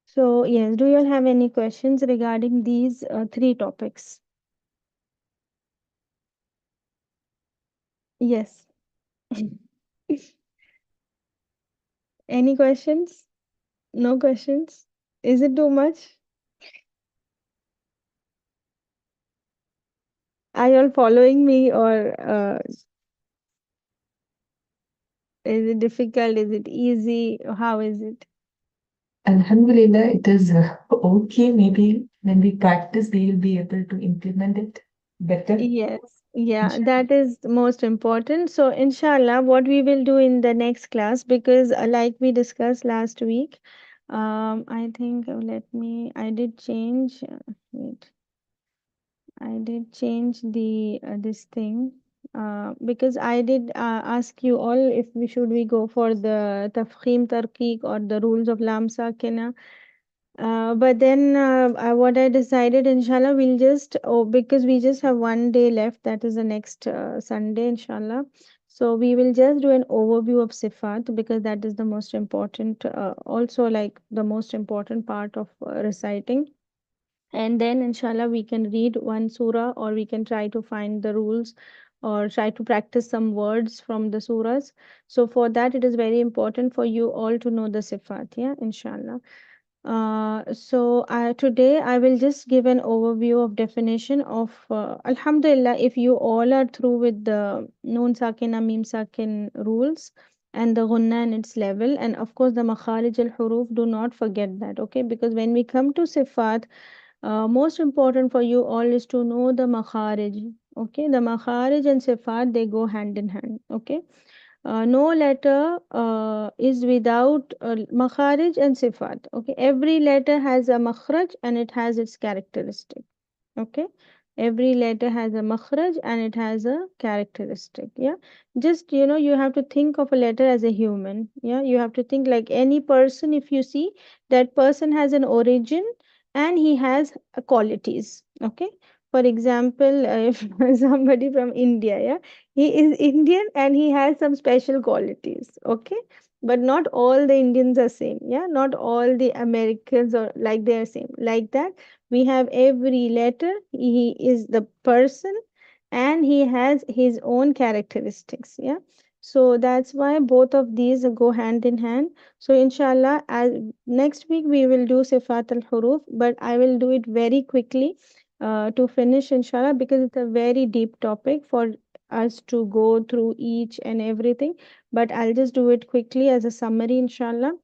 So, yes, do you all have any questions regarding these three topics? Yes. Any questions? No questions? Is it too much? Are you all following me, or is it difficult? Is it easy? How is it? Alhamdulillah, it is okay. Maybe when we practice, we will be able to implement it better. Yes, yeah, Inshallah. that is most important. So, inshallah, what we will do in the next class, because like we discussed last week, I think I did change. Wait, I did change the this thing. Because I did ask you all if we should we go for the tafkhim tarqiq or the rules of lam sakina. But then what I decided, inshallah, we'll just, oh, because we just have one day left, that is the next Sunday, inshallah. So we will just do an overview of Sifat because that is the most important, also like the most important part of reciting. And then, inshallah, we can read one surah or we can try to find the rules or try to practice some words from the surahs. So for that, it is very important for you all to know the Sifat, yeah, inshallah. Today I will just give an overview of definition of Alhamdulillah, if you all are through with the Noon Sakina, Mim Sakin rules and the Gunna and its level, and of course the Makharij al Huruf, do not forget that, okay? Because when we come to Sifat, most important for you all is to know the Makharij, okay? The Makharij and Sifat, they go hand in hand, okay? No letter is without makharij and sifat. Okay, every letter has a makhraj and it has its characteristic. Okay, every letter has a makhraj and it has a characteristic. Yeah, just you have to think of a letter as a human. Yeah, you have to think like any person. If you see, that person has an origin and he has qualities. Okay, for example, if somebody from India, yeah, he is Indian and he has some special qualities. Okay, but not all the Indians are same. Yeah, not all the Americans are like they are same. Like that, we have every letter, he is the person and he has his own characteristics. Yeah, so that's why both of these go hand in hand. So inshallah, as next week we will do sifat al huruf, but I will do it very quickly to finish, inshallah, because it's a very deep topic for us to go through each and everything. But I'll just do it quickly as a summary, inshallah.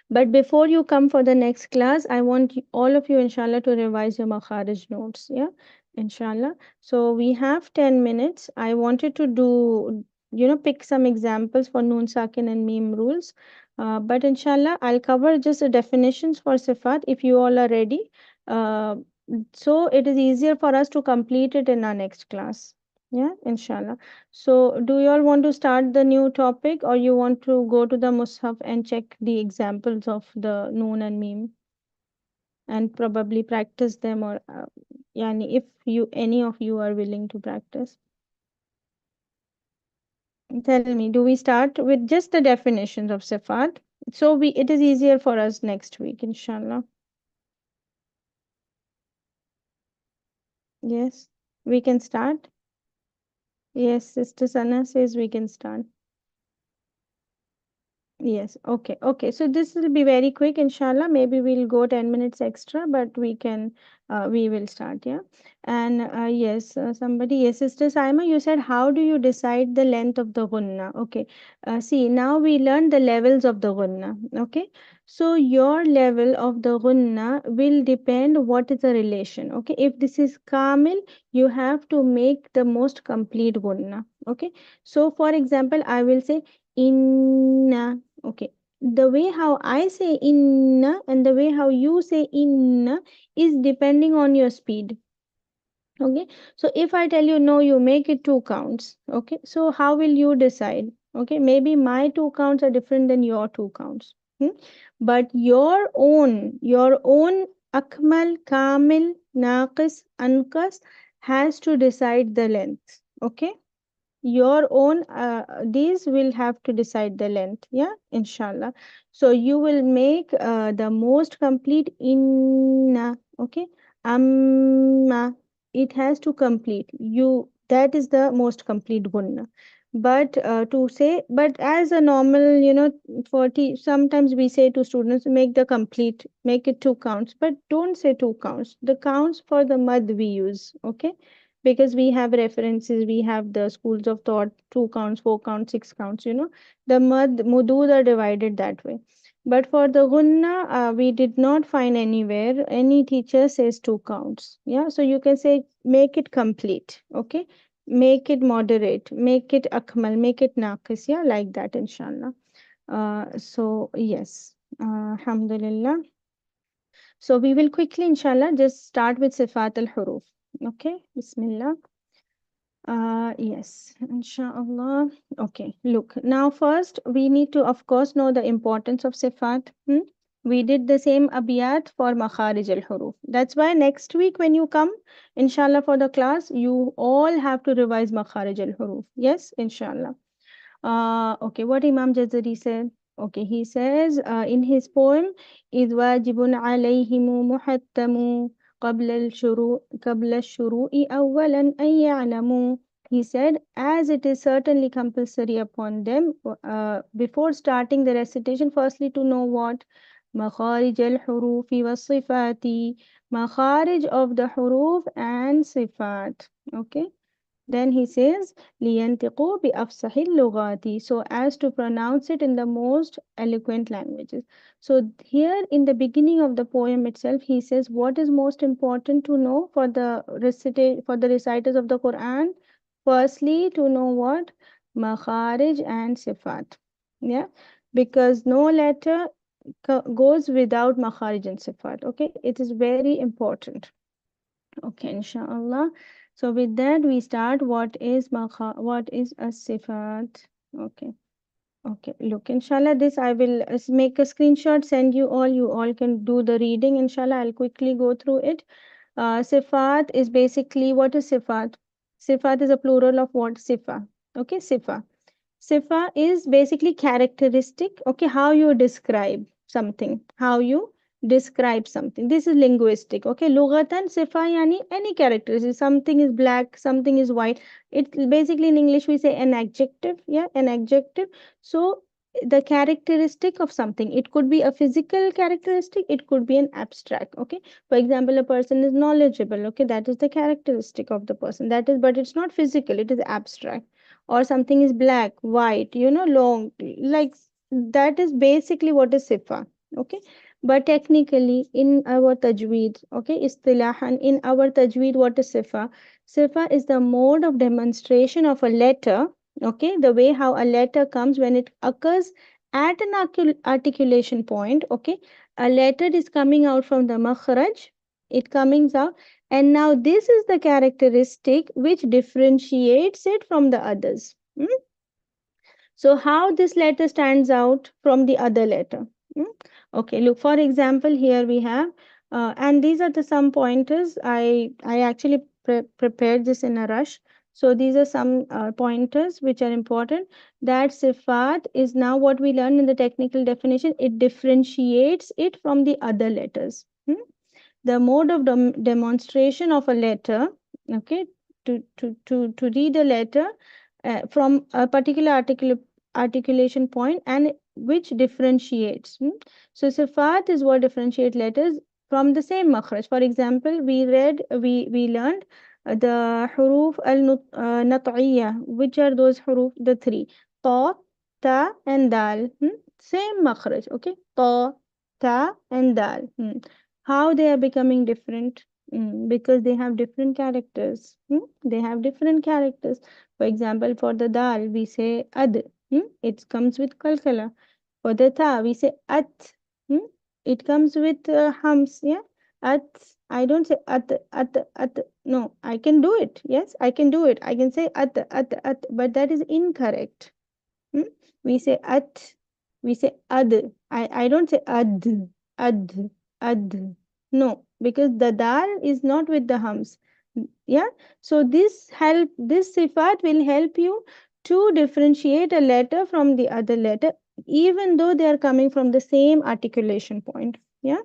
But before you come for the next class, I want all of you, inshallah, to revise your Makharij notes. Yeah, inshallah. So we have 10 minutes. I wanted to do, pick some examples for Noon Sakin and Meme rules. But inshallah, I'll cover just the definitions for Sifat if you all are ready. Uh, so it is easier for us to complete it in our next class. Yeah, inshallah. So, do you all want to start the new topic or you want to go to the Mus'haf and check the examples of the Noon and Meme and probably practice them or yani if you any of you are willing to practice? Tell me, do we start with just the definitions of Sifat? So we it is easier for us next week, inshallah. Yes, we can start. Yes, Sister Sana says we can start. Yes, okay, okay. So this will be very quick, inshallah. Maybe we'll go 10 minutes extra, but we will start, yeah. And yes, somebody, yes, Sister Saima, you said, how do you decide the length of the gunna? Okay, see, now we learn the levels of the gunna, okay. So your level of the gunna will depend what is the relation, okay. If this is kamil, you have to make the most complete gunna, okay. So for example, I will say, inna. Okay. The way how I say inna and the way how you say inna is depending on your speed. Okay. So if I tell you no, you make it two counts. Okay. So how will you decide? Okay. Maybe my two counts are different than your two counts. Hmm? But your own akmal, kamil, naqis, anqas has to decide the length. Okay, your own these will have to decide the length, yeah, inshallah. So you will make the most complete inna, okay. Amma, it has to complete you, that is the most complete gunna. But to say, but as a normal, sometimes we say to students, make the complete, make it two counts, but don't say two counts, the counts for the mud we use, okay, because we have references, we have the schools of thought, two counts, four counts, six counts, the mudud are divided that way. But for the gunna, we did not find anywhere any teacher says two counts. Yeah, so you can say make it complete. Okay, make it moderate, make it akmal, make it naqis. Yeah, like that, inshallah. So yes, alhamdulillah. So we will quickly, inshallah, just start with sifat al huruf. Okay, Bismillah. Yes, inshallah. Okay, look, now first we need to, of course, know the importance of sifat. We did the same abiyat for makharij al-huruf. That's why next week when you come, inshallah, for the class, you all have to revise makharij al-huruf. Yes, inshallah. Okay, what Imam Jazari said. Okay, he says in his poem, إذ واجب عليهم محتم قبل الشروع أولا أن يعلموا. He said, as it is certainly compulsory upon them before starting the recitation, firstly to know what مخارج الحروف والصفات, makharij of the huruf and sifat. Okay. Then he says, لِيَنْتِقُوا بِأَفْصَحِ اللُّغَاتِ, so as to pronounce it in the most eloquent languages. So here in the beginning of the poem itself, he says, what is most important to know for the reciters of the Quran? Firstly, to know what? Makharij and Sifat. Yeah, because no letter goes without Makharij and Sifat. Okay, it is very important. Okay, inshallah. So with that we start. What is a sifat? Okay. Okay. Look, inshallah, this I will make a screenshot, send you all. You all can do the reading. Inshallah, I'll quickly go through it. Sifat is basically, what is sifat? Sifat is a plural of what? Sifa. Okay, sifa. Sifa is basically characteristic, okay, how you describe something, how you describe something. This is linguistic, okay. Lughatan sifa yani any characteristic. Something is black, something is white. It basically in English we say an adjective, yeah, an adjective. So the characteristic of something, it could be a physical characteristic, it could be an abstract, okay. For example, a person is knowledgeable, okay, that is the characteristic of the person. That is, but it's not physical, it is abstract. Or something is black, white, long, like that is basically what is sifa. Okay, but technically in our tajweed, okay, istilahan in our tajweed, what is sifa? Sifa is the mode of demonstration of a letter, okay, the way how a letter comes when it occurs at an articulation point, okay. A letter is coming out from the makhraj, it coming out, and now this is the characteristic which differentiates it from the others. So how this letter stands out from the other letter? Hmm? Okay, look, for example, here we have, and these are the some pointers. I actually prepared this in a rush. So these are some pointers which are important. That sifat is now what we learn in the technical definition. It differentiates it from the other letters. The mode of demonstration of a letter, okay, to read a letter from a particular articulation point, and which differentiates. So sifat is what differentiate letters from the same makhraj. For example, we learned the huruf al-nat'iyya. Which are those huruf? The three: ta, ta, and dal. Same makhraj, okay. Ta, ta, and dal. How they are becoming different? Because they have different characters. They have different characters. For example, for the dal we say ad. It comes with kalkala. For the ta we say at. hmm? It comes with hums. Yeah, at. I don't say at. No, I can do it. Yes, I can do it. I can say at, but that is incorrect. Hmm? We say at, we say ad. I don't say ad, ad. No, because the dal is not with the hums. Yeah. So this sifat will help you to differentiate a letter from the other letter, even though they are coming from the same articulation point. Yeah.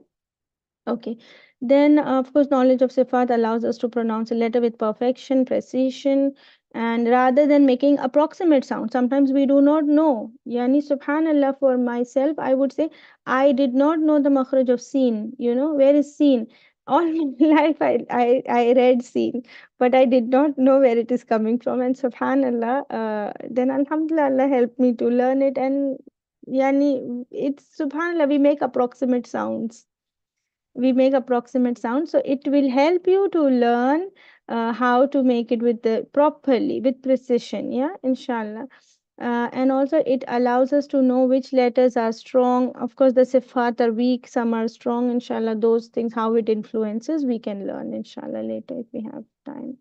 Okay. Then, of course, knowledge of Sifat allows us to pronounce a letter with perfection, precision, and rather than making approximate sound. Sometimes we do not know. Yani, subhanallah, for myself, I would say, I did not know the makhraj of seen. Where is seen? All my life, I read seen, but I did not know where it is coming from. And subhanallah, then alhamdulillah, Allah helped me to learn it. And Yani, it's subhanallah, we make approximate sounds, so it will help you to learn how to make it with the properly, with precision, yeah, inshallah. And also it allows us to know which letters are strong. Of course, the sifat are weak, some are strong, inshallah. Those things, how it influences, we can learn inshallah later if we have time.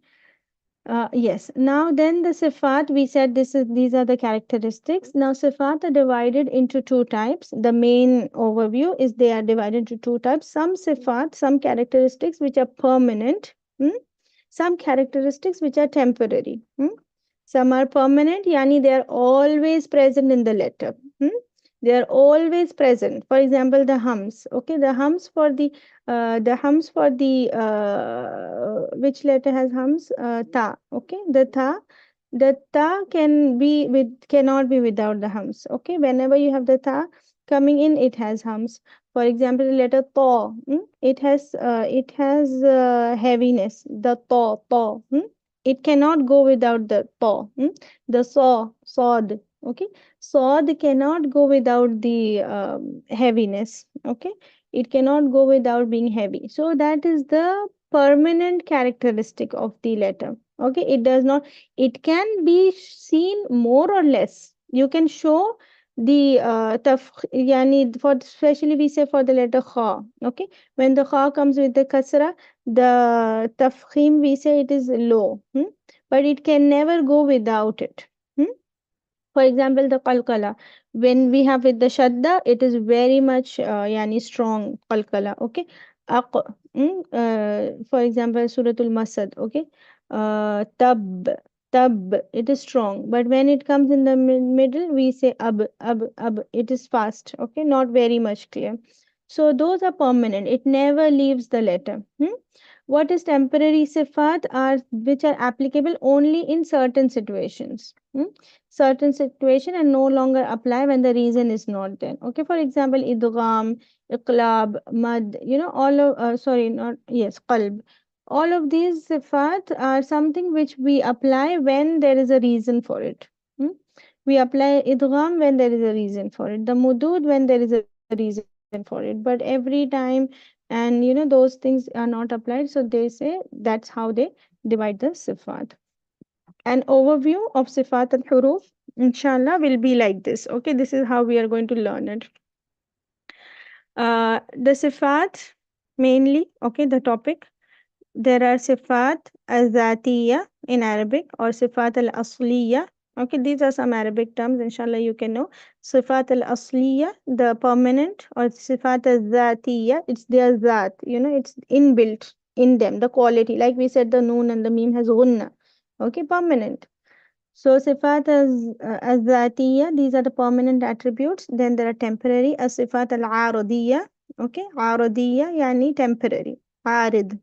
Yes. Now then the sifat, we said these are the characteristics. Now sifat are divided into two types. The main overview is they are divided into two types. Some sifat, some characteristics which are permanent. Some characteristics which are temporary. Some are permanent, yani they are always present in the letter. They are always present. For example, the hums. Okay, the hums for the which letter has hums? Ta. Okay, the ta cannot be without the hums. Okay, whenever you have the ta coming in, it has hums. For example, the letter ta, it has heaviness. The ta. It cannot go without the ta. The sod. Okay, sod cannot go without the heaviness. Okay, it cannot go without being heavy. So that is the permanent characteristic of the letter. Okay, it does not, it can be seen more or less. You can show the yani, for especially we say for the letter kha. Okay, when the kha comes with the kasra, the tafkhim we say it is low, but it can never go without it. For example, the qalqala. When we have with the shadda, it is very much yani strong qalqala. Okay. Aq, for example, Suratul Masad. Okay. Tab, tab. It is strong. But when it comes in the middle, we say ab. It is fast. Okay. Not very much clear. So those are permanent. It never leaves the letter. What is temporary sifat are which are applicable only in certain situations. Certain situation and no longer apply when the reason is not there. Okay, for example, idgham, iqlab, mad, all of sorry, not yes, qalb. All of these sifat are something which we apply when there is a reason for it. Hmm? We apply idgham when there is a reason for it. The mudud when there is a reason for it. But every time, and those things are not applied. So they say that's how they divide the sifat. An overview of sifat al huruf, inshallah, will be like this. Okay, this is how we are going to learn it. The sifat mainly, okay, the topic. There are sifat al-zatiyya in Arabic or sifat al-asliyya. Okay, these are some Arabic terms, inshallah, you can know. Sifat al-asliyya, the permanent, or sifat al-zatiyya, it's their zat, it's inbuilt in them, the quality. Like we said, the noon and the meme has gunna. Okay, permanent. So sifat as-zatiyya, these are the permanent attributes. Then there are temporary, as sifat al-aradiyya. Okay, aradiyya yani temporary. Arid.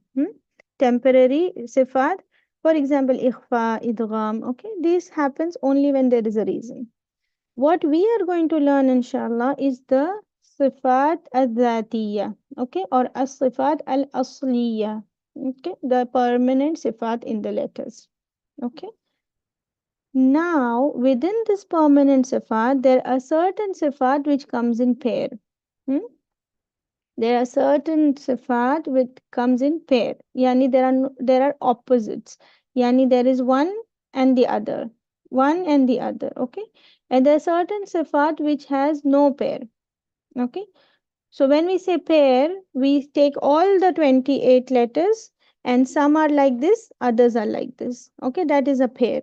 Temporary sifat. For example, ikhfa, idgham. Okay, this happens only when there is a reason. What we are going to learn, inshallah, is the sifat al-zatiyya. Okay, or as-sifat al-asliyya. Okay, the permanent sifat in the letters. Okay. Now, within this permanent sifat, there are certain sifat which comes in pair. Hmm? There are certain sifat which comes in pair. Yani there are opposites. Yani there is one and the other. One and the other. Okay. And there are certain sifat which has no pair. Okay. So when we say pair, we take all the 28 letters and some are like this, others are like this. Okay. That is a pair.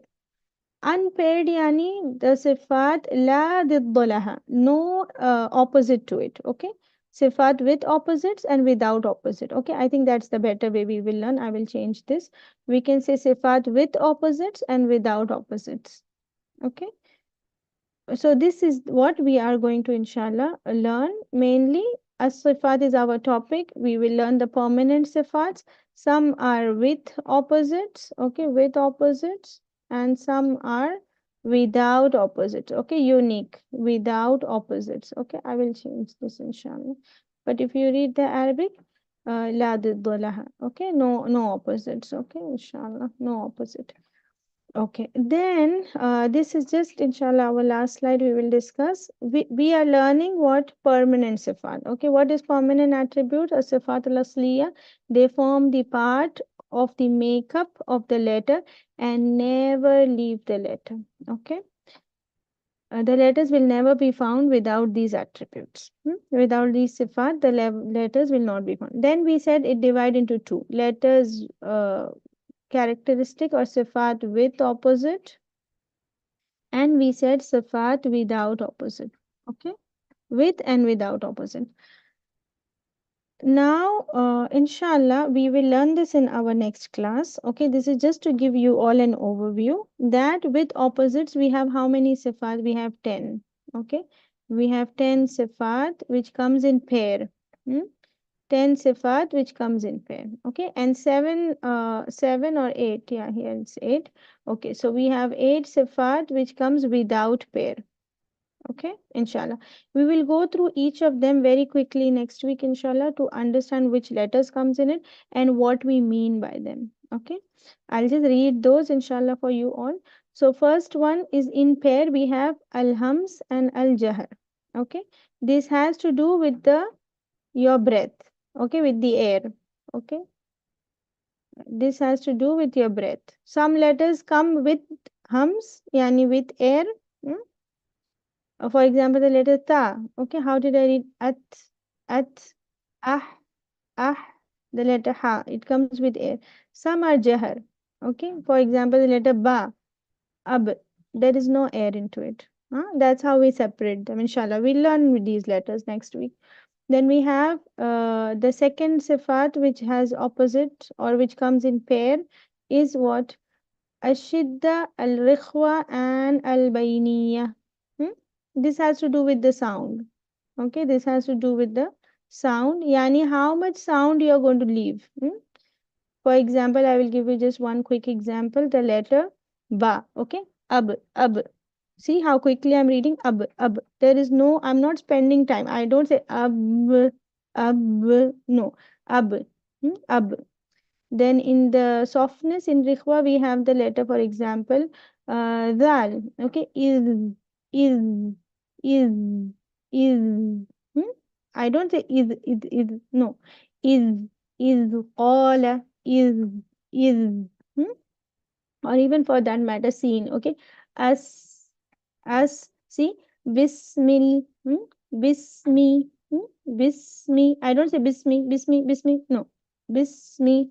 Unpaired yani the sifat la didda laha, no opposite to it. Okay, sifat with opposites and without opposite. Okay, I think that's the better way we will learn. I will change this. We can say sifat with opposites and without opposites. Okay, so this is what we are going to inshallah learn mainly. As sifat is our topic, we will learn the permanent sifats. Some are with opposites, okay, with opposites, and some are without opposites, okay, unique, without opposites. Okay, I will change this inshallah. But if you read the Arabic, la didda laha, okay, no opposites, okay, inshallah, no opposite. Okay, then this is just inshallah our last slide we will discuss. We are learning what permanent sifat. Okay, what is permanent attribute? A sifat al-asliya. They form the part of the makeup of the letter and never leave the letter. Okay, the letters will never be found without these attributes. Without these sifat, the letters will not be found. Then we said it divide into two letters. Characteristic or sifat with opposite, and we said sifat without opposite. Okay, with and without opposite. Now inshallah we will learn this in our next class. Okay, this is just to give you all an overview that with opposites we have how many sifat? We have 10. Okay, we have 10 sifat which comes in pair. Hmm? 10 sifat which comes in pair. Okay, and 7 or 8, yeah, here it's 8. Okay, so we have 8 sifat which comes without pair. Okay, inshallah. We will go through each of them very quickly next week, inshallah, to understand which letters comes in it and what we mean by them. Okay, I'll just read those, inshallah, for you all. So first one is in pair, we have al-hams and al-jahr. Okay, this has to do with the your breath. Okay, with the air. Okay, this has to do with your breath. Some letters come with hums, yani with air. hmm? For example, the letter ta. Okay, how did I read at, ah, ah? The letter ha. It comes with air. Some are jahar. Okay, for example, the letter ba, ab. There is no air into it. That's how we separate them. Inshallah, we'll learn with these letters next week. Then we have the second sifat which has opposite or which comes in pair is what? Ashidda, al-rikhwa, and al-bayniya. Hmm? This has to do with the sound. Okay, this has to do with the sound. Yani how much sound you are going to leave. For example, I will give you just one quick example. The letter ba. Okay, ab. See how quickly I'm reading ab. There is no, I'm not spending time. I don't say ab, no, ab, ab. Then in the softness in Rikhwa, we have the letter, for example, dal. Okay, is, is, is. Hmm? I don't say is, no, is, qala, is. Hmm? Or even for that matter, seen. Okay, as, see, bismil, bismi, bismi. I don't say bismi, no, bismi.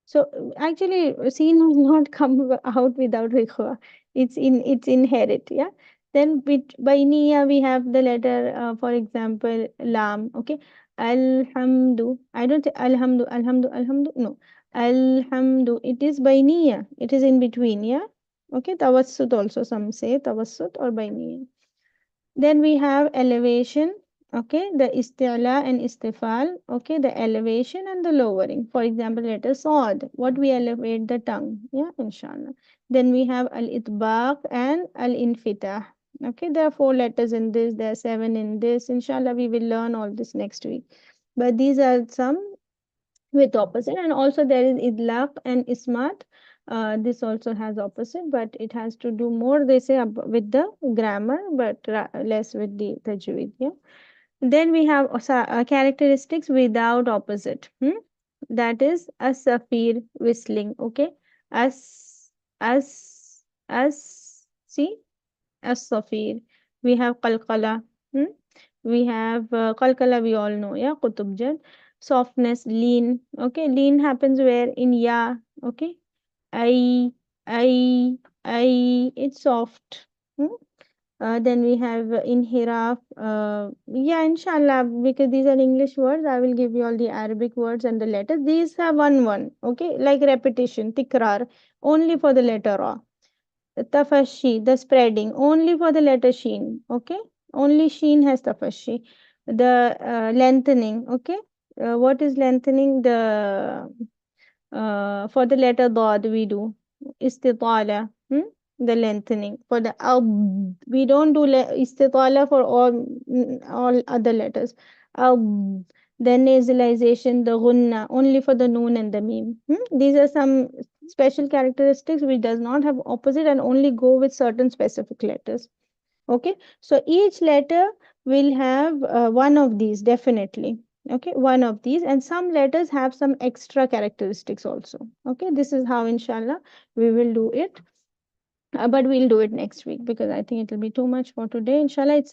So actually, seen will not come out without rikhwa. It's inherent, yeah. Then with by niya we have the letter, for example, lam. Okay, alhamdu. I don't say alhamdu. No, alhamdu. It is by niya. It is in between, yeah. Okay, tawassut also some say tawassut or by niya. Then we have elevation, okay, the isti'la and istifal, okay, the elevation and the lowering. For example, letter sod, what we elevate the tongue, yeah, inshallah. Then we have al-itbaq and al-infitah. Okay, there are 4 letters in this, there are 7 in this. Inshallah, we will learn all this next week. But these are some with opposite, and also there is idlaq and ismat. This also has opposite, but it has to do more, they say, with the grammar, but less with the tajweed. Yeah. Then we have characteristics without opposite. That is a safir, whistling. Okay, as, as, see, as safir. We have qalqala. Hmm? We have qalqala, we all know, yeah, qutubjan. Softness, lean. Okay, lean happens where? In ya. Okay, I, it's soft. Hmm? Then we have inhiraf. Yeah, inshallah, because these are English words, I will give you all the Arabic words and the letters. These have one. Okay, like repetition, tikrar, only for the letter ra. Tafashi, the spreading, only for the letter sheen. Okay, only sheen has tafashi. The lengthening. Okay, what is lengthening? The for the letter dad we do istitala. The lengthening for the we don't do istitala for all other letters. Ab, the nasalization, the gunna, only for the noon and the meme. These are some special characteristics which does not have opposite and only go with certain specific letters. Okay, so each letter will have one of these definitely. Okay, one of these, and some letters have some extra characteristics also. Okay, this is how inshallah we will do it. But we'll do it next week because I think it will be too much for today. Inshallah,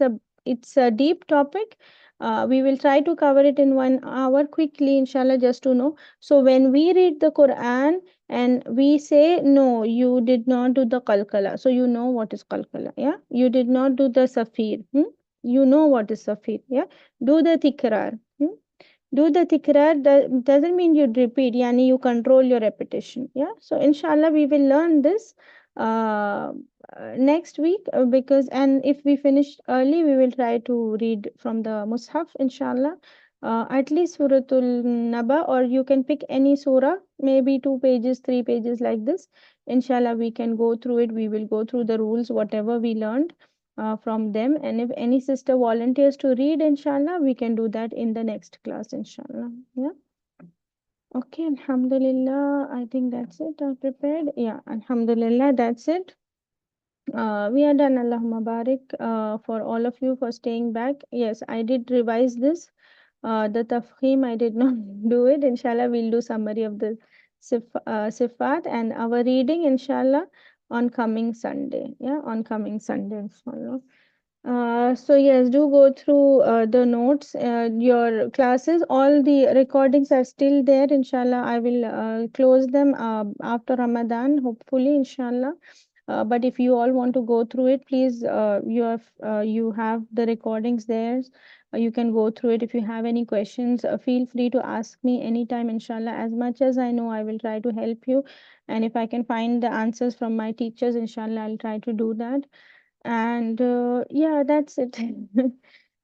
it's a deep topic. We will try to cover it in 1 hour quickly, inshallah, just to know. So when we read the Quran and we say no, you did not do the qalqala, so you know what is qalqala. Yeah, you did not do the safir. You know what is safir. Yeah, do the tikrar. Do the tikrar doesn't mean you repeat, yani you control your repetition. Yeah, so inshallah we will learn this uh, next week, because and if we finish early we will try to read from the mushaf inshallah, at least suratul naba, or you can pick any surah, maybe 2 pages 3 pages like this. Inshallah we can go through it, we will go through the rules whatever we learned from them, and if any sister volunteers to read inshallah we can do that in the next class inshallah. Yeah, okay, alhamdulillah, I think that's it. I prepared, yeah, alhamdulillah, that's it. We are done. Allahumma barik for all of you for staying back. Yes, I did revise this. The tafkhim, I did not do it. Inshallah, we'll do summary of the sifat and our reading, inshallah, on coming Sunday. Yeah, on coming Sunday, inshallah. So yes, do go through the notes, your classes. All the recordings are still there. Inshallah, I will close them after Ramadan, hopefully, inshallah. But if you all want to go through it, please, you have the recordings there. You can go through it. If you have any questions, feel free to ask me anytime, inshallah. As much as I know, I will try to help you. And if I can find the answers from my teachers, inshallah, I'll try to do that. And yeah, that's it.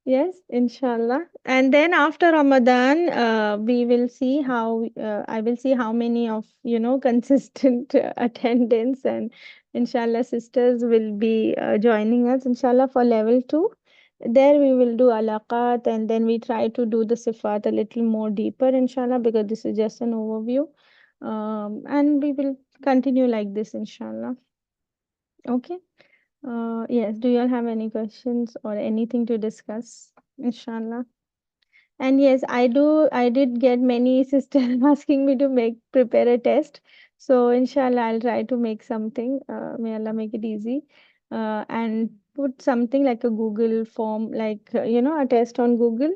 Yes, inshallah. And then after Ramadan, we will see how I will see how many of consistent attendance, and inshallah sisters will be joining us inshallah for level 2. There we will do alaqat, and then we try to do the sifat a little more deeper inshallah, because this is just an overview. And we will continue like this inshallah. Okay. Yes, do you all have any questions or anything to discuss? Inshallah. And yes, I did get many sisters asking me to prepare a test. So inshallah, I'll try to make something. May Allah make it easy. And put something like a Google form, like, a test on Google,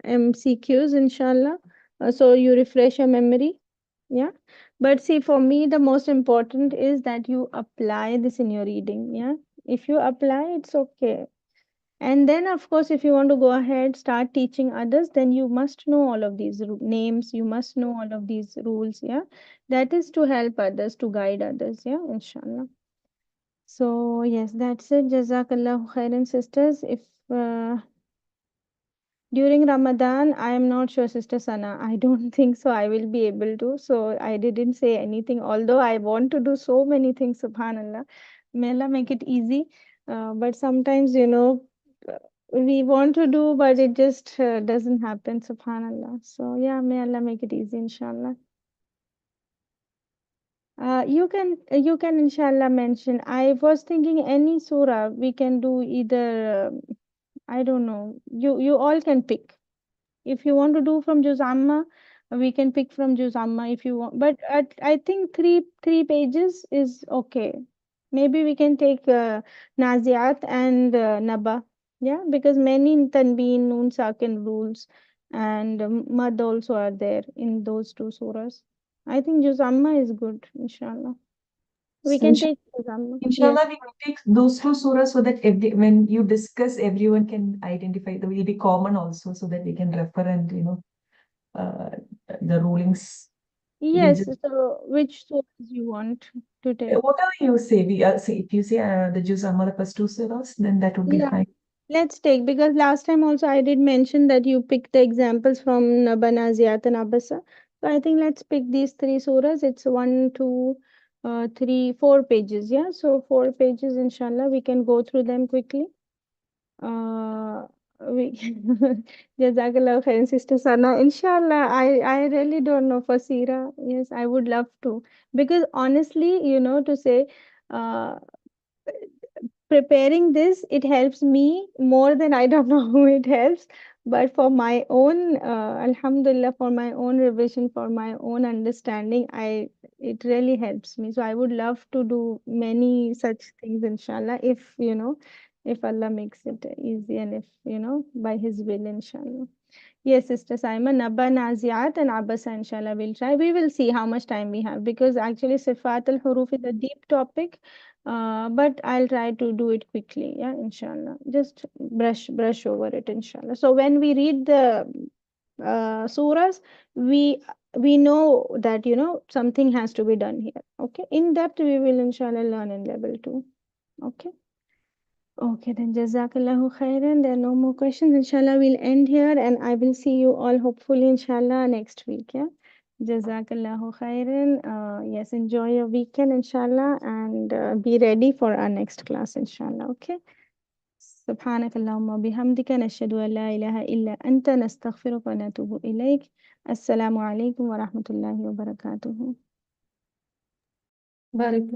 MCQs, inshallah. So you refresh your memory. Yeah. But see, for me, the most important is that you apply this in your reading. Yeah. If you apply, it's okay. And then, of course, if you want to go ahead, start teaching others, then you must know all of these names. You must know all of these rules. Yeah. That is to help others, to guide others. Yeah. Inshallah. So, yes, that's it. Jazakallahu khairan, sisters. If during Ramadan, I am not sure, Sister Sana. I don't think so. I will be able to. So I didn't say anything, although I want to do so many things, subhanallah. May Allah make it easy. But sometimes, we want to do, but it just doesn't happen, subhanallah. So yeah, may Allah make it easy, inshallah. You can inshallah mention. I was thinking any surah we can do either. I don't know. You all can pick. If you want to do from Juz Amma, we can pick from Juz Amma if you want. But I think three pages is okay. Maybe we can take Naziat and Naba. Yeah, because many Tanbeen, Noon, Sakin rules and Mad also are there in those two surahs. I think Juz Amma is good, inshallah. We So can take Juz Amma. Yes. inshallah, we will take those two surahs so that when you discuss, everyone can identify. They will be common also, so that we can refer and uh, the rulings. We Yes. just So which surahs you want to take? whatever you say. We say if you say the Juz Amma, the first two surahs, then that would be Yeah. fine. Let's take, because last time also I did mention that you pick the examples from Nabana, Ziyat, and Abasa. So I think let's pick these three surahs. It's one, two, 4 pages. Yeah, so 4 pages, inshallah. We can go through them quickly. Uh, we Jazakallah khairan, Sister Sana. Inshallah, I really don't know for Sira. Yes, I would love to. Because honestly, to say, uh, preparing this, it helps me more than I don't know who it helps. But for my own, Alhamdulillah, for my own revision, for my own understanding, it really helps me. So I would love to do many such things, inshallah, if Allah makes it easy, and if, by His will, inshallah. Yes, Sister Simon, Nabba Naziat and Abasa, inshallah, we'll try. We will see how much time we have, because actually Sifat al Huruf is a deep topic, but I'll try to do it quickly. Yeah, inshallah. Just brush over it, inshallah. So when we read the surahs, we know that something has to be done here. Okay, in depth we will inshallah learn in level 2. Okay. Okay, then Jazakallahu khairan. There are no more questions. Inshallah, we'll end here, and I will see you all hopefully, inshallah, next week. Yeah. Jazakallahu khairan. Yes, enjoy your weekend, inshallah, and be ready for our next class, inshallah. Okay. سبحانك اللهم وبحمدك نشهد أن لا إله إلا أنت نستغفرك ونتوب إليك. السلام عليكم ورحمة الله وبركاته. Barakallah.